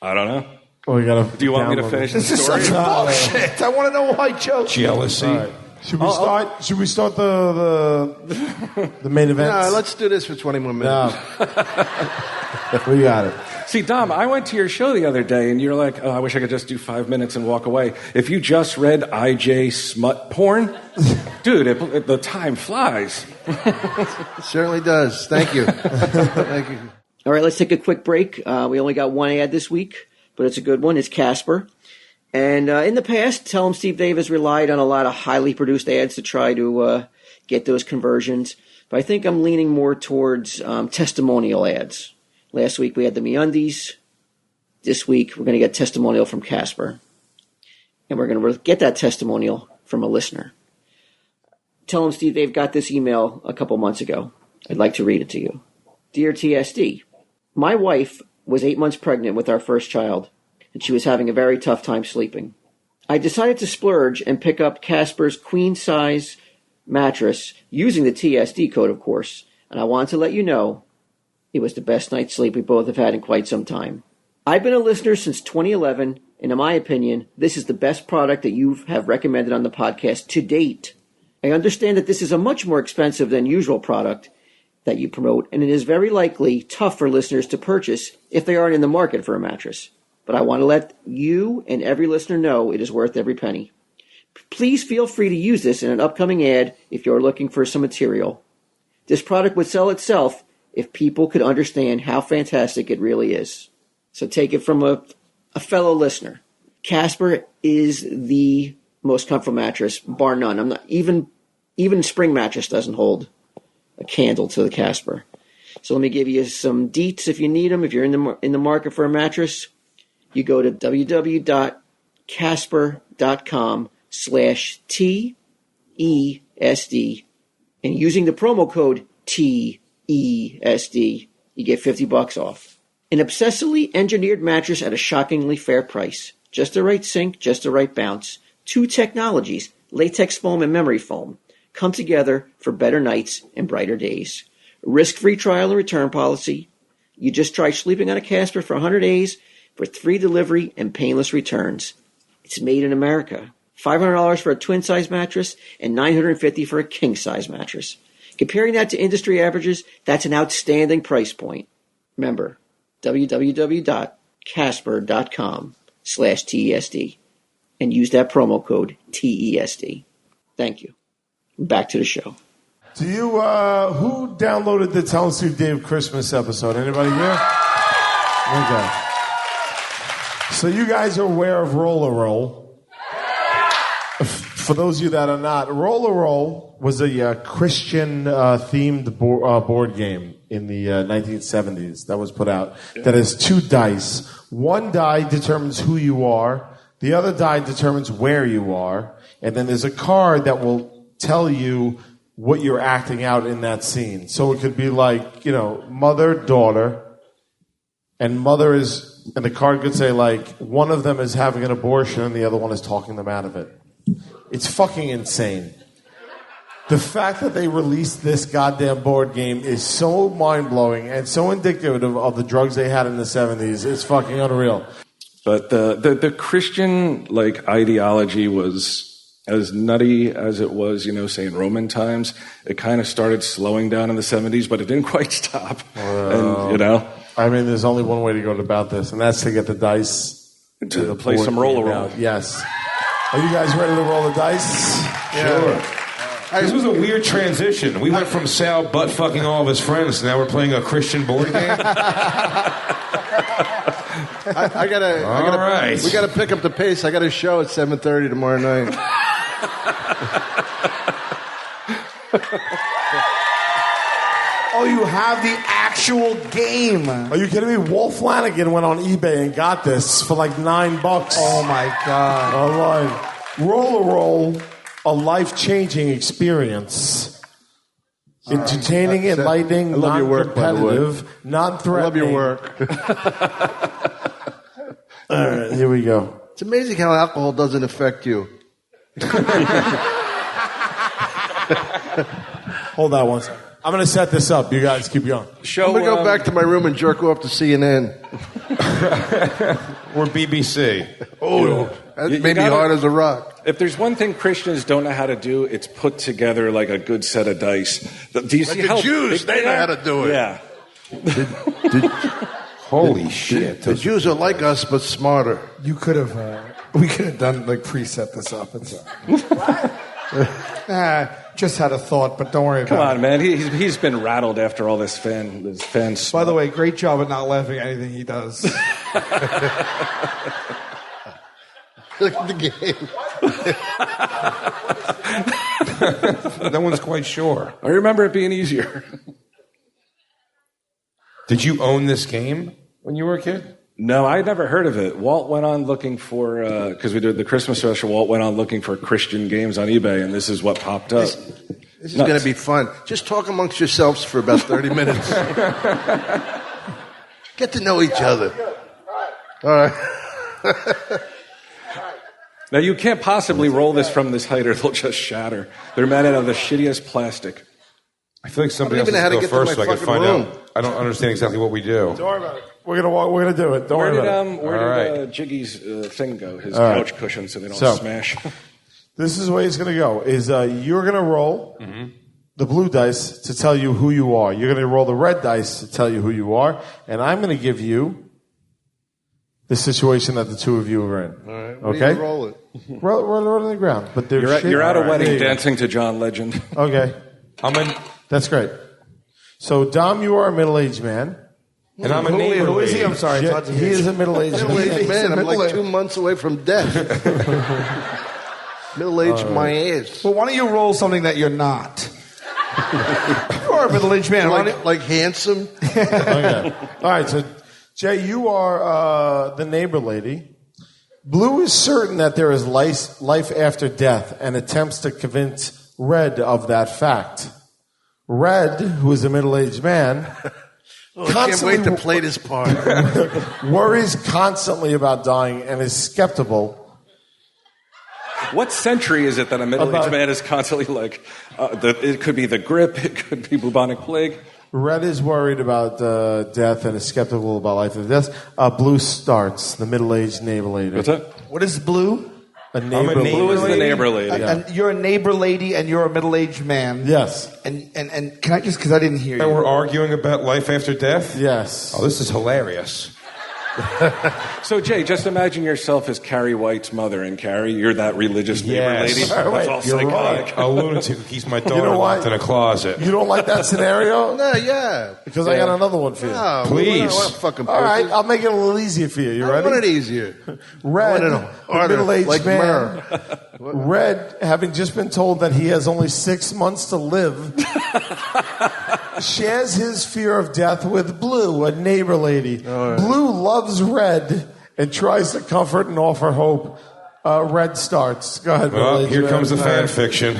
I don't know. Oh, do you want me to finish the This is story? such bullshit. I want to know why Joe. Jealousy. Right. Should we start the main event? No, let's do this for 20 more minutes. We got it. See, Dom, I went to your show the other day, and you're like, oh, I wish I could just do 5 minutes and walk away. If you just read IJ smut porn, dude, the time flies. It certainly does. Thank you. Thank you. All right, let's take a quick break. We only got one ad this week, but it's a good one. It's Casper. And in the past, Tell 'em Steve Dave has relied on a lot of highly produced ads to try to get those conversions. But I think I'm leaning more towards testimonial ads. Last week we had the MeUndies. This week we're going to get testimonial from Casper. And we're going to get that testimonial from a listener. Tell 'em Steve Dave got this email a couple months ago. I'd like to read it to you. Dear TSD, my wife was 8 months pregnant with our first child, and she was having a very tough time sleeping. I decided to splurge and pick up Casper's queen-size mattress using the TSD code, of course, and I want to let you know it was the best night's sleep we both have had in quite some time. I've been a listener since 2011, and in my opinion, this is the best product that you have recommended on the podcast to date. I understand that this is a much more expensive than usual product that you promote, and it is very likely tough for listeners to purchase if they aren't in the market for a mattress. But I want to let you and every listener know it is worth every penny. Please feel free to use this in an upcoming ad if you're looking for some material. This product would sell itself if people could understand how fantastic it really is. So take it from a fellow listener. Casper is the most comfortable mattress, bar none. I'm not even Spring mattress doesn't hold a candle to the Casper. So let me give you some deets if you need them. If you're in the market for a mattress, you go to www.casper.com/TESD, and using the promo code TESD, you get $50 off. An obsessively engineered mattress at a shockingly fair price. Just the right sink, just the right bounce. 2 technologies, latex foam and memory foam, come together for better nights and brighter days. Risk-free trial and return policy. You just try sleeping on a Casper for 100 days for free delivery and painless returns. It's made in America. $500 for a twin-size mattress and $950 for a king-size mattress. Comparing that to industry averages, that's an outstanding price point. Remember, www.casper.com/TESD and use that promo code TESD. Thank you. Back to the show. Do you, who downloaded the Tell Steve Dave Christmas episode? Anybody here? Okay. So you guys are aware of Roller Roll. For those of you that are not, Roller Roll was a Christian themed board game in the 1970s that was put out that has 2 dice. One die determines who you are. The other die determines where you are. And then there's a card that will tell you what you're acting out in that scene. So it could be like, mother, daughter, and mother is, and the card could say like, one of them is having an abortion and the other one is talking them out of it. It's fucking insane. The fact that they released this goddamn board game is so mind-blowing and so indicative of the drugs they had in the 70s. It's fucking unreal. But the Christian ideology was as nutty as it was, say in Roman times. It kind of started slowing down in the 70s, but it didn't quite stop. And I mean, there's only one way to go about this, and that's to get the dice to play some roller roll. Yes. Are you guys ready to roll the dice? Sure. This was a weird transition. We went from Sal butt fucking all of his friends, to now we're playing a Christian board game. I gotta. Right. We gotta pick up the pace. I got a show at 7:30 tomorrow night. Oh, you have the actual game. Are you kidding me? Walt Flanagan went on eBay and got this for like $9. Oh my God. Online. Roll, a life-changing experience. Entertaining, enlightening, non-competitive, non-threatening. I love your work. All right, here we go. It's amazing how alcohol doesn't affect you. Hold on one second. I'm going to set this up. You guys keep going. I'm going to go back to my room and jerk off to CNN. Or BBC. Oh, that made me hard as a rock. If there's one thing Christians don't know how to do, it's put together like a good set of dice. Do you see like how the Jews, they know how to do it. Yeah. Holy shit. The Jews are like us, but smarter. You could have, we could have done, preset this up. Just had a thought, but don't worry about it. Come on, man. He's been rattled after all this fan By the way, great job at not laughing at anything he does. Look at the game. No one's quite sure. I remember it being easier. Did you own this game when you were a kid? No, I'd never heard of it. Walt went on looking for, because we did the Christmas special, Walt went on looking for Christian games on eBay, and this is what popped up. This is going to be fun. Just talk amongst yourselves for about 30 minutes. Get to know each other. All right. Now, you can't possibly roll this from this height or they'll just shatter. They're made out of the shittiest plastic. I feel like somebody else has to go first so I can find out. I don't understand exactly what we do. Don't worry about it. We're gonna do it. Don't worry about it. Where did Jiggy's thing go? His couch cushion, so they don't smash. This is the way it's gonna go. Is you're gonna roll the blue dice to tell you who you are. You're gonna roll the red dice to tell you who you are, and I'm gonna give you the situation that the two of you are in. All right. Okay. Roll it. Roll it on the ground. But You're at a wedding dancing to John Legend. Okay. That's great. So, Dom, you are a middle-aged man. And I'm a neighbor. Who is he? I'm sorry. He is a middle-aged man. I'm like 2 months away from death. Middle-aged my ass. Well, why don't you roll something that you're not? You are a middle-aged man. Like handsome? Okay. All right, so, Jay, you are the neighbor lady. Blue is certain that there is life after death and attempts to convince Red of that fact. Red, who is a middle-aged man, I can't wait to play this part. worries constantly about dying and is skeptical. What century is it that a middle-aged man is constantly like, it could be the grip, it could be bubonic plague? Red is worried about death and is skeptical about life after death. Blue starts, the middle-aged neighbor lady. What's that? What is Blue? A neighbor lady. Blue is the neighbor lady. And you're a neighbor lady and you're a middle-aged man. Yes. And can I just, because I didn't hear you. And we're arguing about life after death? Yes. Oh, this is hilarious. So, Jay, just imagine yourself as Carrie White's mother, and Carrie, you're that religious neighbor lady. That's all psychotic. A lunatic who keeps my daughter You know locked why? in a closet. You don't like that scenario? No, yeah. Because I got another one for you. No, Please. All right, I'll make it a little easier for you. You ready? I want it easier. Red, the middle-aged like man. Red, having just been told that he has only 6 months to live, shares his fear of death with Blue, a neighbor lady. Right. Blue loves Red and tries to comfort and offer hope. Red starts. Go ahead, Well, here comes the fan fiction.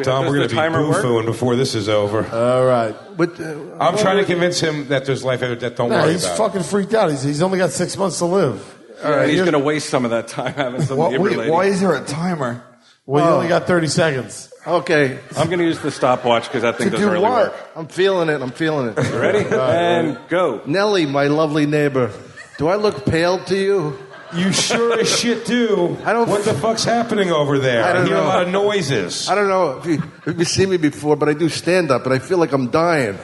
Tom, we're going to be boo-fooing before this is over. All right. But, I'm trying to convince him that there's life after death. Don't worry about it. He's fucking freaked out. He's only got 6 months to live. All right, he's going to waste some of that time having some neighbor lady. Why is there a timer? Well, you only got 30 seconds. Okay. I'm going to use the stopwatch because that thing doesn't really work. I'm feeling it. You ready? And go. Nellie, my lovely neighbor. Do I look pale to you? You sure as shit do. What the fuck's happening over there? I hear a lot of noises. I don't know if you've seen me before, but I do stand up, and I feel like I'm dying.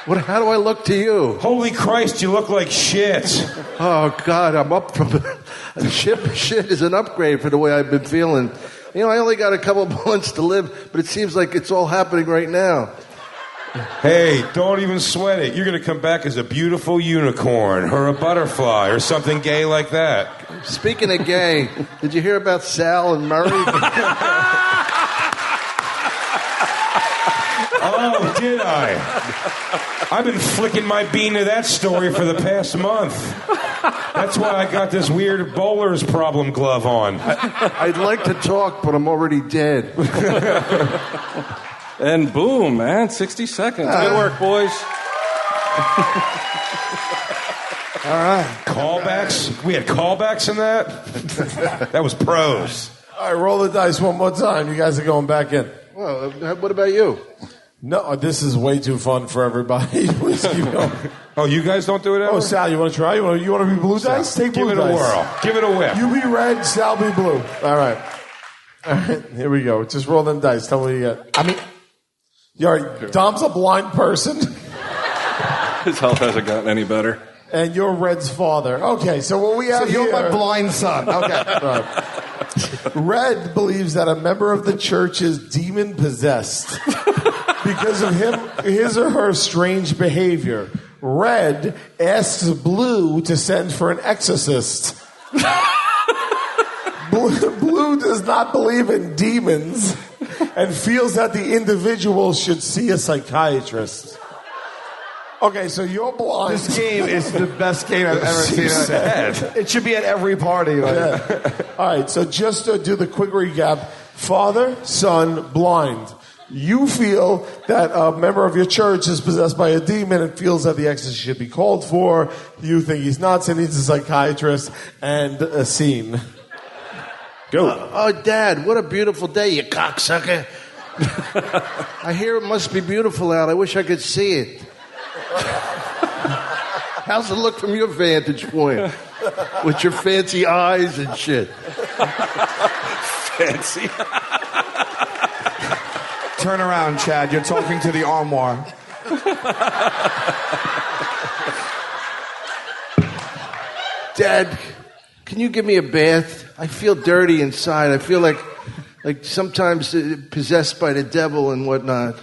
How do I look to you? Holy Christ, you look like shit. Oh, God, I'm up from shit is an upgrade for the way I've been feeling. You know, I only got a couple months to live, but it seems like it's all happening right now. Hey, don't even sweat it. You're going to come back as a beautiful unicorn or a butterfly or something gay like that. Speaking of gay, did you hear about Sal and Murray? Oh, did I? I've been flicking my bean to that story for the past month. That's why I got this weird bowler's problem glove on. I'd like to talk, but I'm already dead. And boom, man, 60 seconds. Good work, boys. All right. Callbacks? We had callbacks in that? That was pros. All right, roll the dice one more time. You guys are going back in. Well, what about you? No, this is way too fun for everybody. Please keep going. Oh, you guys don't do it ever? Oh, Sal, you want to try? You want to be blue dice? Take blue dice. dice. Give it a whirl. Give it a whip. You be red, Sal be blue. All right. All right, here we go. Just roll them dice. Tell me what you get. I mean, Dom's a blind person. His health hasn't gotten any better. And you're Red's father. Okay, so what we have you're here... my blind son. Okay. Right. Red believes that a member of the church is demon-possessed because of his or her strange behavior. Red asks Blue to send for an exorcist. Blue does not believe in demons and feels that the individual should see a psychiatrist. Okay, so you're blind. This game is the best game I've ever seen. Sad. It should be at every party. Yeah. All right, so just to do the quick recap, father, son, blind. You feel that a member of your church is possessed by a demon and feels that the exorcist should be called for. You think he's nuts and needs a psychiatrist and a scene. Go. Oh, Dad, what a beautiful day, you cocksucker. I hear it must be beautiful out. I wish I could see it. How's it look from your vantage point? With your fancy eyes and shit. Fancy. Turn around, Chad. You're talking to the armoire. Dad, can you give me a bath? I feel dirty inside. I feel like Like sometimes possessed by the devil and whatnot.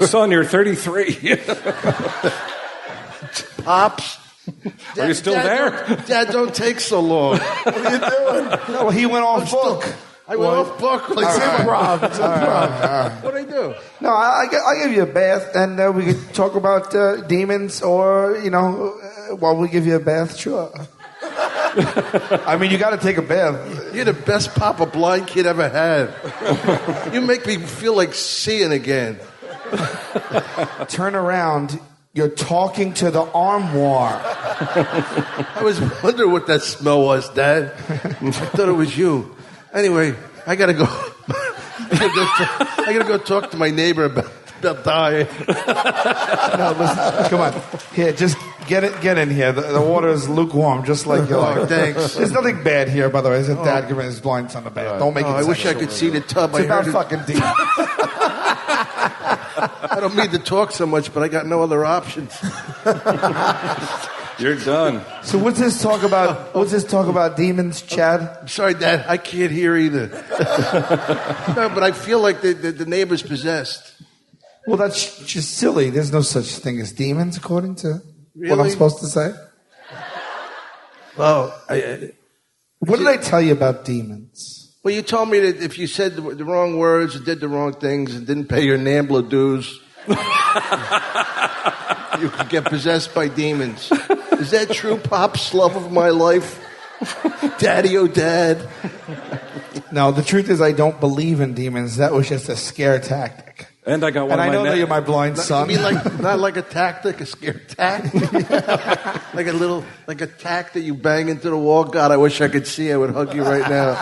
Son, you're 33. Pops. Are you still there? Dad, don't take so long. What are you doing? No, he went off book. I went off book. It's improv. It's improv. What did I do? No, I give you a bath, and we could talk about demons, or while we give you a bath, sure. I mean, you got to take a bath. You're the best Papa Blind kid ever had. You make me feel like seeing again. Turn around. You're talking to the armoire. I was wondering what that smell was, Dad. I thought it was you. Anyway, I gotta go. I gotta go talk to my neighbor about dying. No, listen, come on. Here, just get in here. The water is lukewarm, just like your life. Thanks. There's nothing bad here, by the way. It's a dad giving his blind son a bath. Don't make it I wish I sexual. could see the tub. It's about fucking deep. I don't mean to talk so much, but I got no other options. You're done. So what's this talk about? What's this talk about demons, Chad? I'm sorry, Dad. I can't hear either. No, but I feel like the neighbor's possessed. Well, that's just silly. There's no such thing as demons, according to what I'm Really? supposed to say. Well, What did I tell you about demons? well, you told me that if you said the wrong words or did the wrong things and didn't pay your NAMBLA dues, you could get possessed by demons. Is that true, Pops? Love of my life? Daddy, oh, Dad. No, the truth is I don't believe in demons. That was just a scare tactic. And I got one And of I my know that you're my blind son. You mean not like a tactic, a scare tack? like a tack that you bang into the wall? God, I wish I could see. I would hug you right now.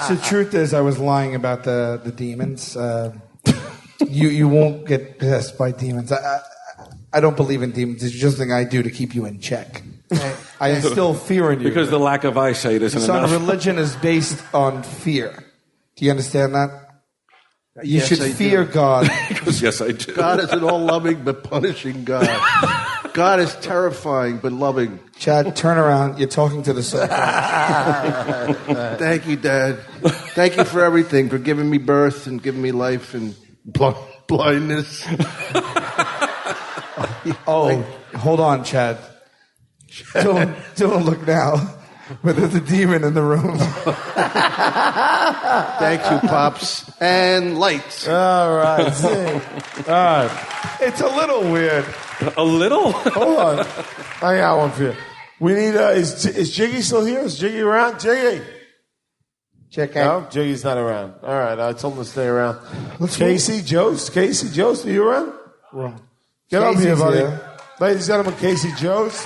The truth is I was lying about the demons. You won't get possessed by demons. I don't believe in demons. It's just something I do to keep you in check. I instill fear in you. Because the lack of eyesight isn't Son, enough. religion is based on fear. Do you understand that? You Yes, should I fear do. God. Yes, I do. God is an all-loving but punishing God. God is terrifying but loving. Chad, turn around. You're talking to the soul. Thank you, Dad. Thank you for everything, for giving me birth and giving me life and blindness. Oh, hold on, Chad. Don't look now. But there's a demon in the room. Thank you, Pops. And lights. All right. Sing. All right. It's a little weird. A little? Hold on. I got one for you. We need, is Jiggy still here? Is Jiggy around? Jiggy? Check out. No, Jiggy's not around. All right. I told him to stay around. Let's Casey Jost, are you around? Wrong. Get up here, Casey's buddy. here. Ladies and gentlemen, Casey Jost.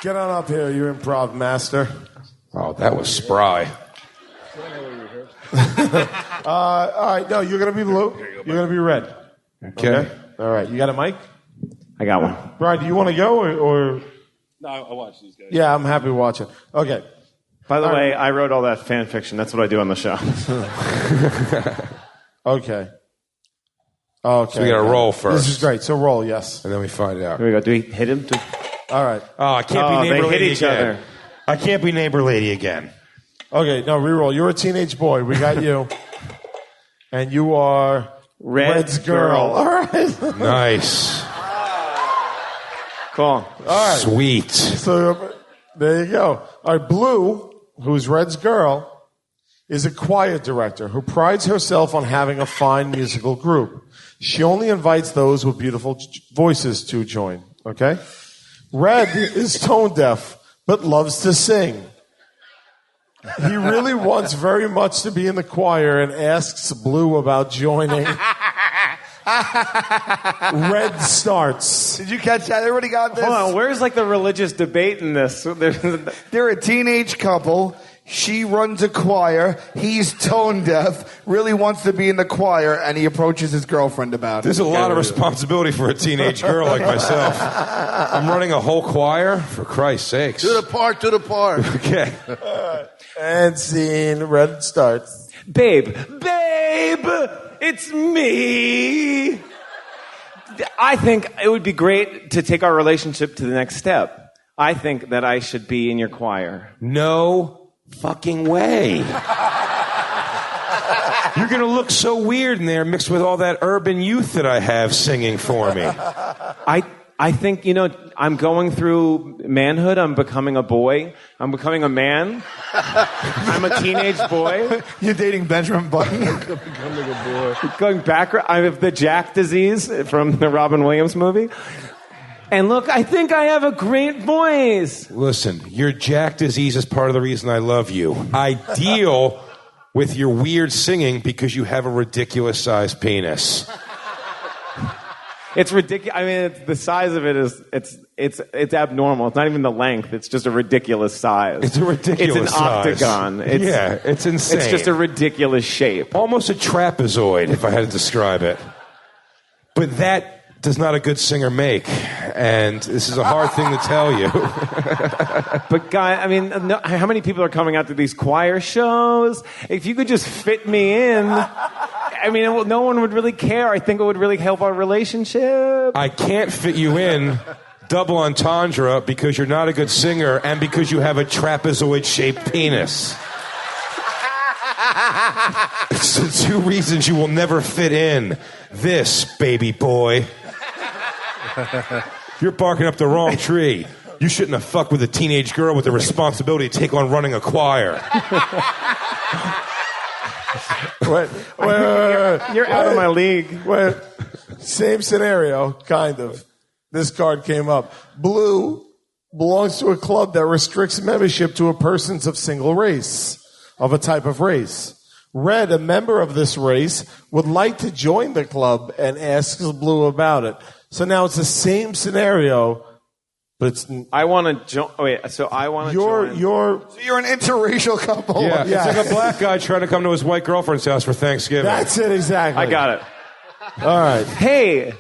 Get on up here, you improv master. Oh, that was spry. All right, no, you're going to be blue. You're going to be red. Okay. All right, you got a mic? I got one. Brian, do you want to go or? No, I watch these guys. Yeah, I'm happy watching. Okay. By the way, I wrote all that fan fiction. That's what I do on the show. Okay. Okay. So we got to roll first. This is great. So roll, yes. And then we find out. Here we go. Do we hit him? All right. Oh, I can't be they neighbor hit lady each again. other. I can't be neighbor lady again. Okay, no, reroll. You're a teenage boy. We got you. And you are Red's girl. All right. Nice. Cool. All right. Sweet. So there you go. All right, Blue, who's Red's girl, is a choir director who prides herself on having a fine musical group. She only invites those with beautiful voices to join. Okay? Red is tone deaf, but loves to sing. He really wants very much to be in the choir and asks Blue about joining. Red starts. Did you catch that? Everybody got this? Hold on. Where's like the religious debate in this? They're a teenage couple. She runs a choir. He's tone deaf, really wants to be in the choir, and he approaches his girlfriend about it. There's a lot of responsibility for a teenage girl like myself. I'm running a whole choir? For Christ's sakes. To the part. Okay. And scene. Red starts. Babe, it's me. I think it would be great to take our relationship to the next step. I think that I should be in your choir. No fucking way. You're going to look so weird in there mixed with all that urban youth that I have singing for me. I think, I'm going through manhood. I'm becoming a boy. I'm becoming a man. I'm a teenage boy. You're dating Benjamin Button. Becoming a boy. Going back, I have the Jack disease from the Robin Williams movie. And look, I think I have a great voice. Listen, your Jack disease is part of the reason I love you. I deal with your weird singing because you have a ridiculous-sized penis. It's ridiculous. I mean, the size of it is it's abnormal. It's not even the length. It's just a ridiculous size. It's a ridiculous It's an octagon. It's insane. It's just a ridiculous shape. Almost a trapezoid, if I had to describe it. But that does not a good singer make, and this is a hard thing to tell you. But guy, I mean, how many people are coming out to these choir shows? If you could just fit me in, I mean, no one would really care. I think it would really help our relationship. I can't fit you in, double entendre, because you're not a good singer and because you have a trapezoid-shaped penis. It's the two reasons you will never fit in. This, baby boy. You're barking up the wrong tree. You shouldn't have fucked with a teenage girl with the responsibility to take on running a choir. Wait. You're out of my league. Wait. Same scenario, kind of. This card came up. Blue belongs to a club that restricts membership to a persons of single race, of a type of race. Red, a member of this race, would like to join the club and asks Blue about it. So now it's the same scenario, but it's... I want to join... Oh, wait, so I want to join... So you're an interracial couple. Yeah, it's like a black guy trying to come to his white girlfriend's house for Thanksgiving. That's it, exactly. I got it. All right. Hey,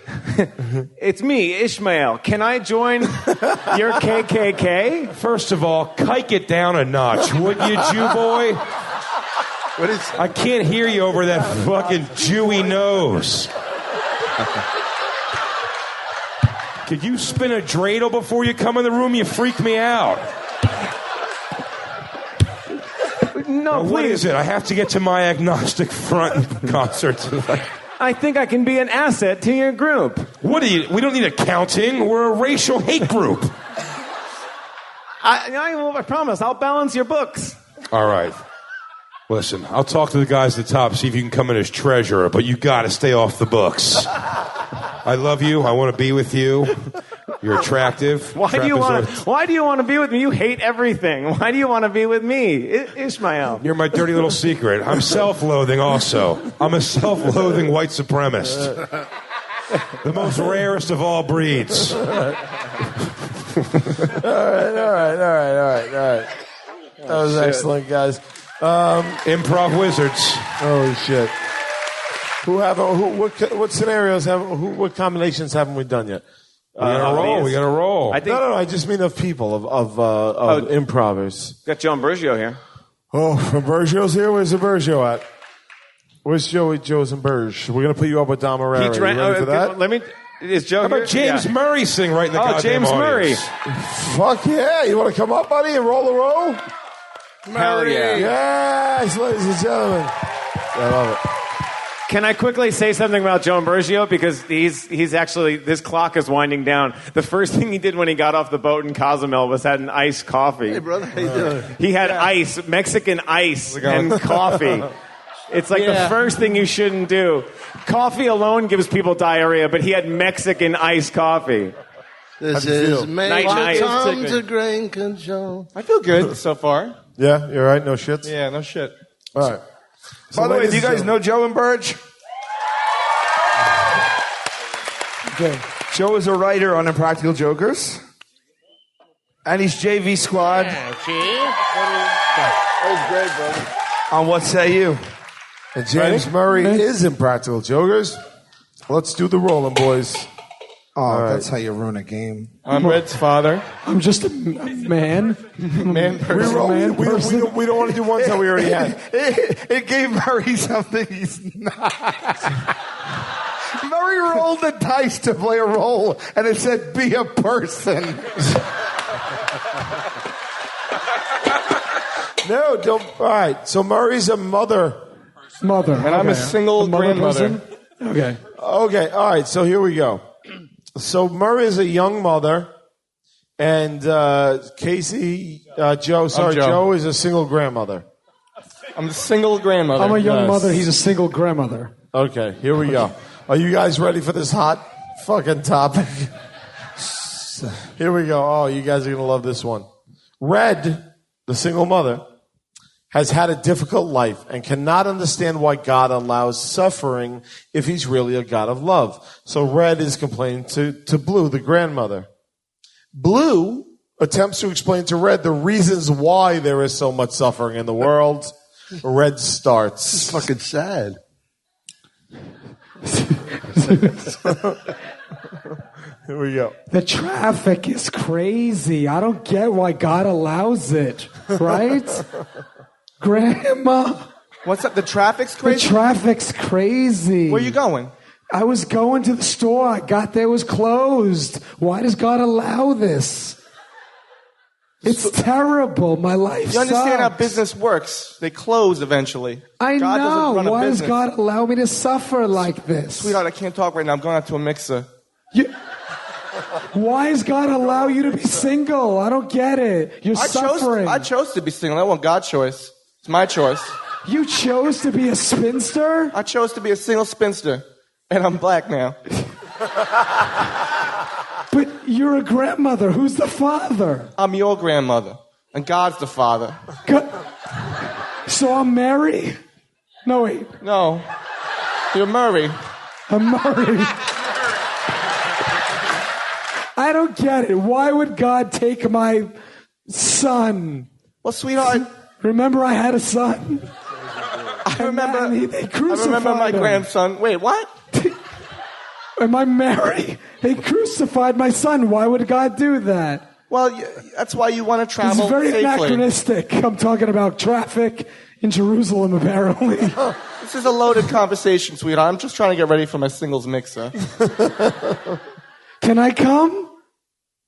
it's me, Ishmael. Can I join your KKK? First of all, kike it down a notch, would you, Jew boy? I can't hear you over that fucking Jewy nose. Could you spin a dreidel before you come in the room? You freaked me out. No, what is it? I have to get to my agnostic front concert. I think I can be an asset to your group. What are you? We don't need accounting. We're a racial hate group. I promise. I'll balance your books. All right. Listen, I'll talk to the guys at the top, see if you can come in as treasurer, but you got to stay off the books. I love you. I want to be with you. You're attractive. Why do you want to be with me? You hate everything. Why do you want to be with me, Ishmael? You're my dirty little secret. I'm self-loathing also. I'm a self-loathing white supremacist. The most rarest of all breeds. All right. That was excellent, guys. Improv wizards. Holy shit. What scenarios what combinations haven't we done yet? We got to roll. No, I just mean of people, of improvers. Got Joe Ambrosio here. Oh, Ambrogio's here? Where's Ambrosio at? Where's Joe's and Burge? We're going to put you up with Dom Herrera. You ready for that? Is Joe How about James Murray sing right in the goddamn James Murray. Fuck yeah. You want to come up, buddy, and roll the roll? Hell yeah. Yes, ladies and gentlemen. I love it. Can I quickly say something about Joe Ambrosio? Because he's actually, this clock is winding down. The first thing he did when he got off the boat in Cozumel was had an iced coffee. Hey, brother, how you doing? He had ice, Mexican ice, and coffee. It's like the first thing you shouldn't do. Coffee alone gives people diarrhea, but he had Mexican iced coffee. This is Major Night. Tom to Grain Control. I feel good so far. Yeah, you're right. No shits? Yeah, no shit. All right. By the way, do you guys know Joe and Burge? Okay. Joe is a writer on Impractical Jokers. And he's JV Squad. That was great, brother. On What Say You? And James Murray is Impractical Jokers. Let's do the rolling, boys. Oh, that's how you ruin a game. I'm Red's father. I'm just a man. Man person. We don't want to do ones that we already had. It gave Murray something he's not. Murray rolled the dice to play a role, and it said, be a person. No, don't. All right. So Murray's a mother. Mother. And I'm a single grandmother. person? Okay. Okay. All right. So here we go. So Murray is a young mother, and Joe is a single grandmother. I'm a single grandmother. I'm a young mother. He's a single grandmother. Okay. Here we go. Are you guys ready for this hot fucking topic? Here we go. Oh, you guys are gonna love this one. Red, the single mother, has had a difficult life and cannot understand why God allows suffering if he's really a God of love. So Red is complaining to Blue, the grandmother. Blue attempts to explain to Red the reasons why there is so much suffering in the world. Red starts. It's fucking sad. Here we go. The traffic is crazy. I don't get why God allows it, right? Grandma. What's up? The traffic's crazy? The traffic's crazy. Where you going? I was going to the store. I got there, it was closed. Why does God allow this? It's terrible. My life You understand sucks. how business works. They close eventually. I God doesn't know. run a Why does business. God allow me to suffer like this? Sweetheart, I can't talk right now. I'm going out to a mixer. Why does God allow you to be single? I don't get it. You're suffering. I chose to be single. That wasn't God's choice. It's my choice. You chose to be a spinster? I chose to be a single spinster. And I'm black now. But you're a grandmother. Who's the father? I'm your grandmother. And God's the father. So I'm Mary? No, wait. No. You're Murray. I'm Murray. I don't get it. Why would God take my son? Well, sweetheart. Remember I had a son? I remember they crucified my him. grandson. Wait, what? Am I Mary? They crucified my son. Why would God do that? Well, that's why you want to travel It's very safely. anachronistic. I'm talking about traffic in Jerusalem, apparently. This is a loaded conversation, sweetheart. I'm just trying to get ready for my singles mixer. Can I come?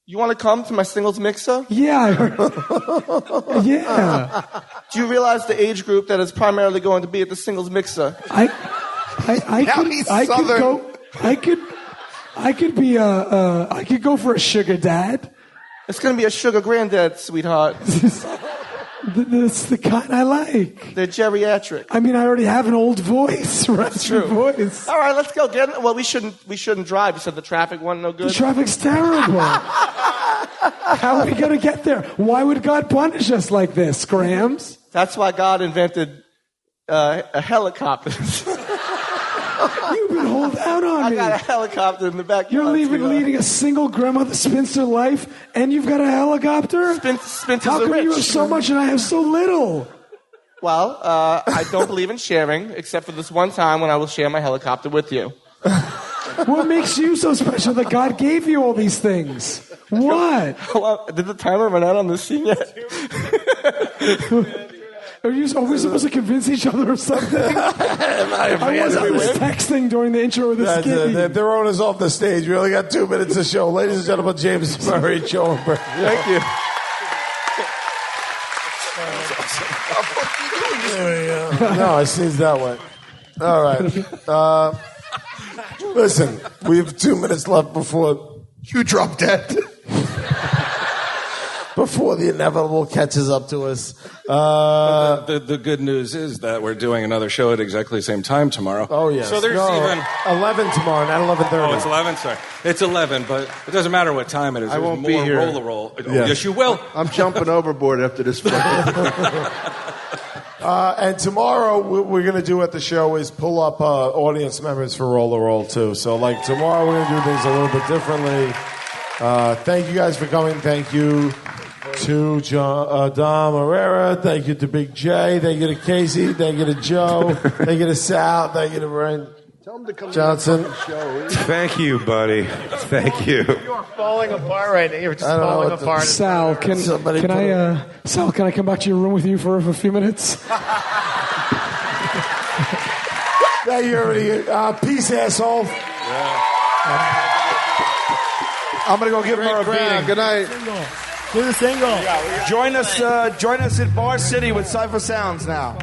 You want to come to my singles mixer? Yeah, I heard. Yeah. Do you realize the age group that is primarily going to be at the singles mixer? I could go for a sugar dad. It's going to be a sugar granddad, sweetheart. That's the kind I like. They're geriatric. I mean, I already have an old voice, raspy voice. All right, let's go. Well, we shouldn't drive. You said the traffic wasn't no good. The traffic's terrible. How are we going to get there? Why would God punish us like this, Grams? That's why God invented a helicopter. You've been holding out on me. I got a helicopter in the back. You're leading a single grandmother spinster life, and you've got a helicopter? Spinsters How are come rich. you have so much and I have so little? Well, I don't believe in sharing, except for this one time when I will share my helicopter with you. What makes you so special that God gave you all these things? What? Well, did the timer run out on this scene yet? Are we supposed to convince each other of something? I was texting during the intro of the skit. They're throwing us off the stage. We only got 2 minutes to show. Ladies and gentlemen, James Murray, Schoenberg. Thank you. No, it seems that way. All right. Listen, we have 2 minutes left before you drop dead. Before the inevitable catches up to us. The good news is that we're doing another show at exactly the same time tomorrow. Oh, yes. So there's even 11 tomorrow, not 11:30. Oh, it's 11. Sorry, it's 11, but it doesn't matter what time it is. I There's won't more be here. roll. Oh, yes, you will. I'm jumping overboard after this. And tomorrow, what we're going to do at the show is pull up audience members for Roll the Roll, too. So, like, tomorrow we're going to do things a little bit differently. Thank you guys for coming. Thank you to Dom Herrera. Thank you to Big J. Thank you to Casey. Thank you to Joe. Thank you to Sal. Thank you to Brian Johnson. Thank you, buddy. Thank you. You are falling apart right now. You're just falling apart. Sal, can I come back to your room with you for a few minutes? Thank you, everybody. Peace, asshole. Yeah. I'm going to go give her a beating. Good night. Do the single. Join us at Bar City with Cypher Sounds now.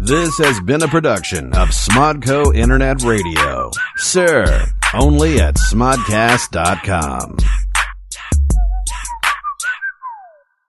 This has been a production of Smodco Internet Radio. Sir, only at smodcast.com.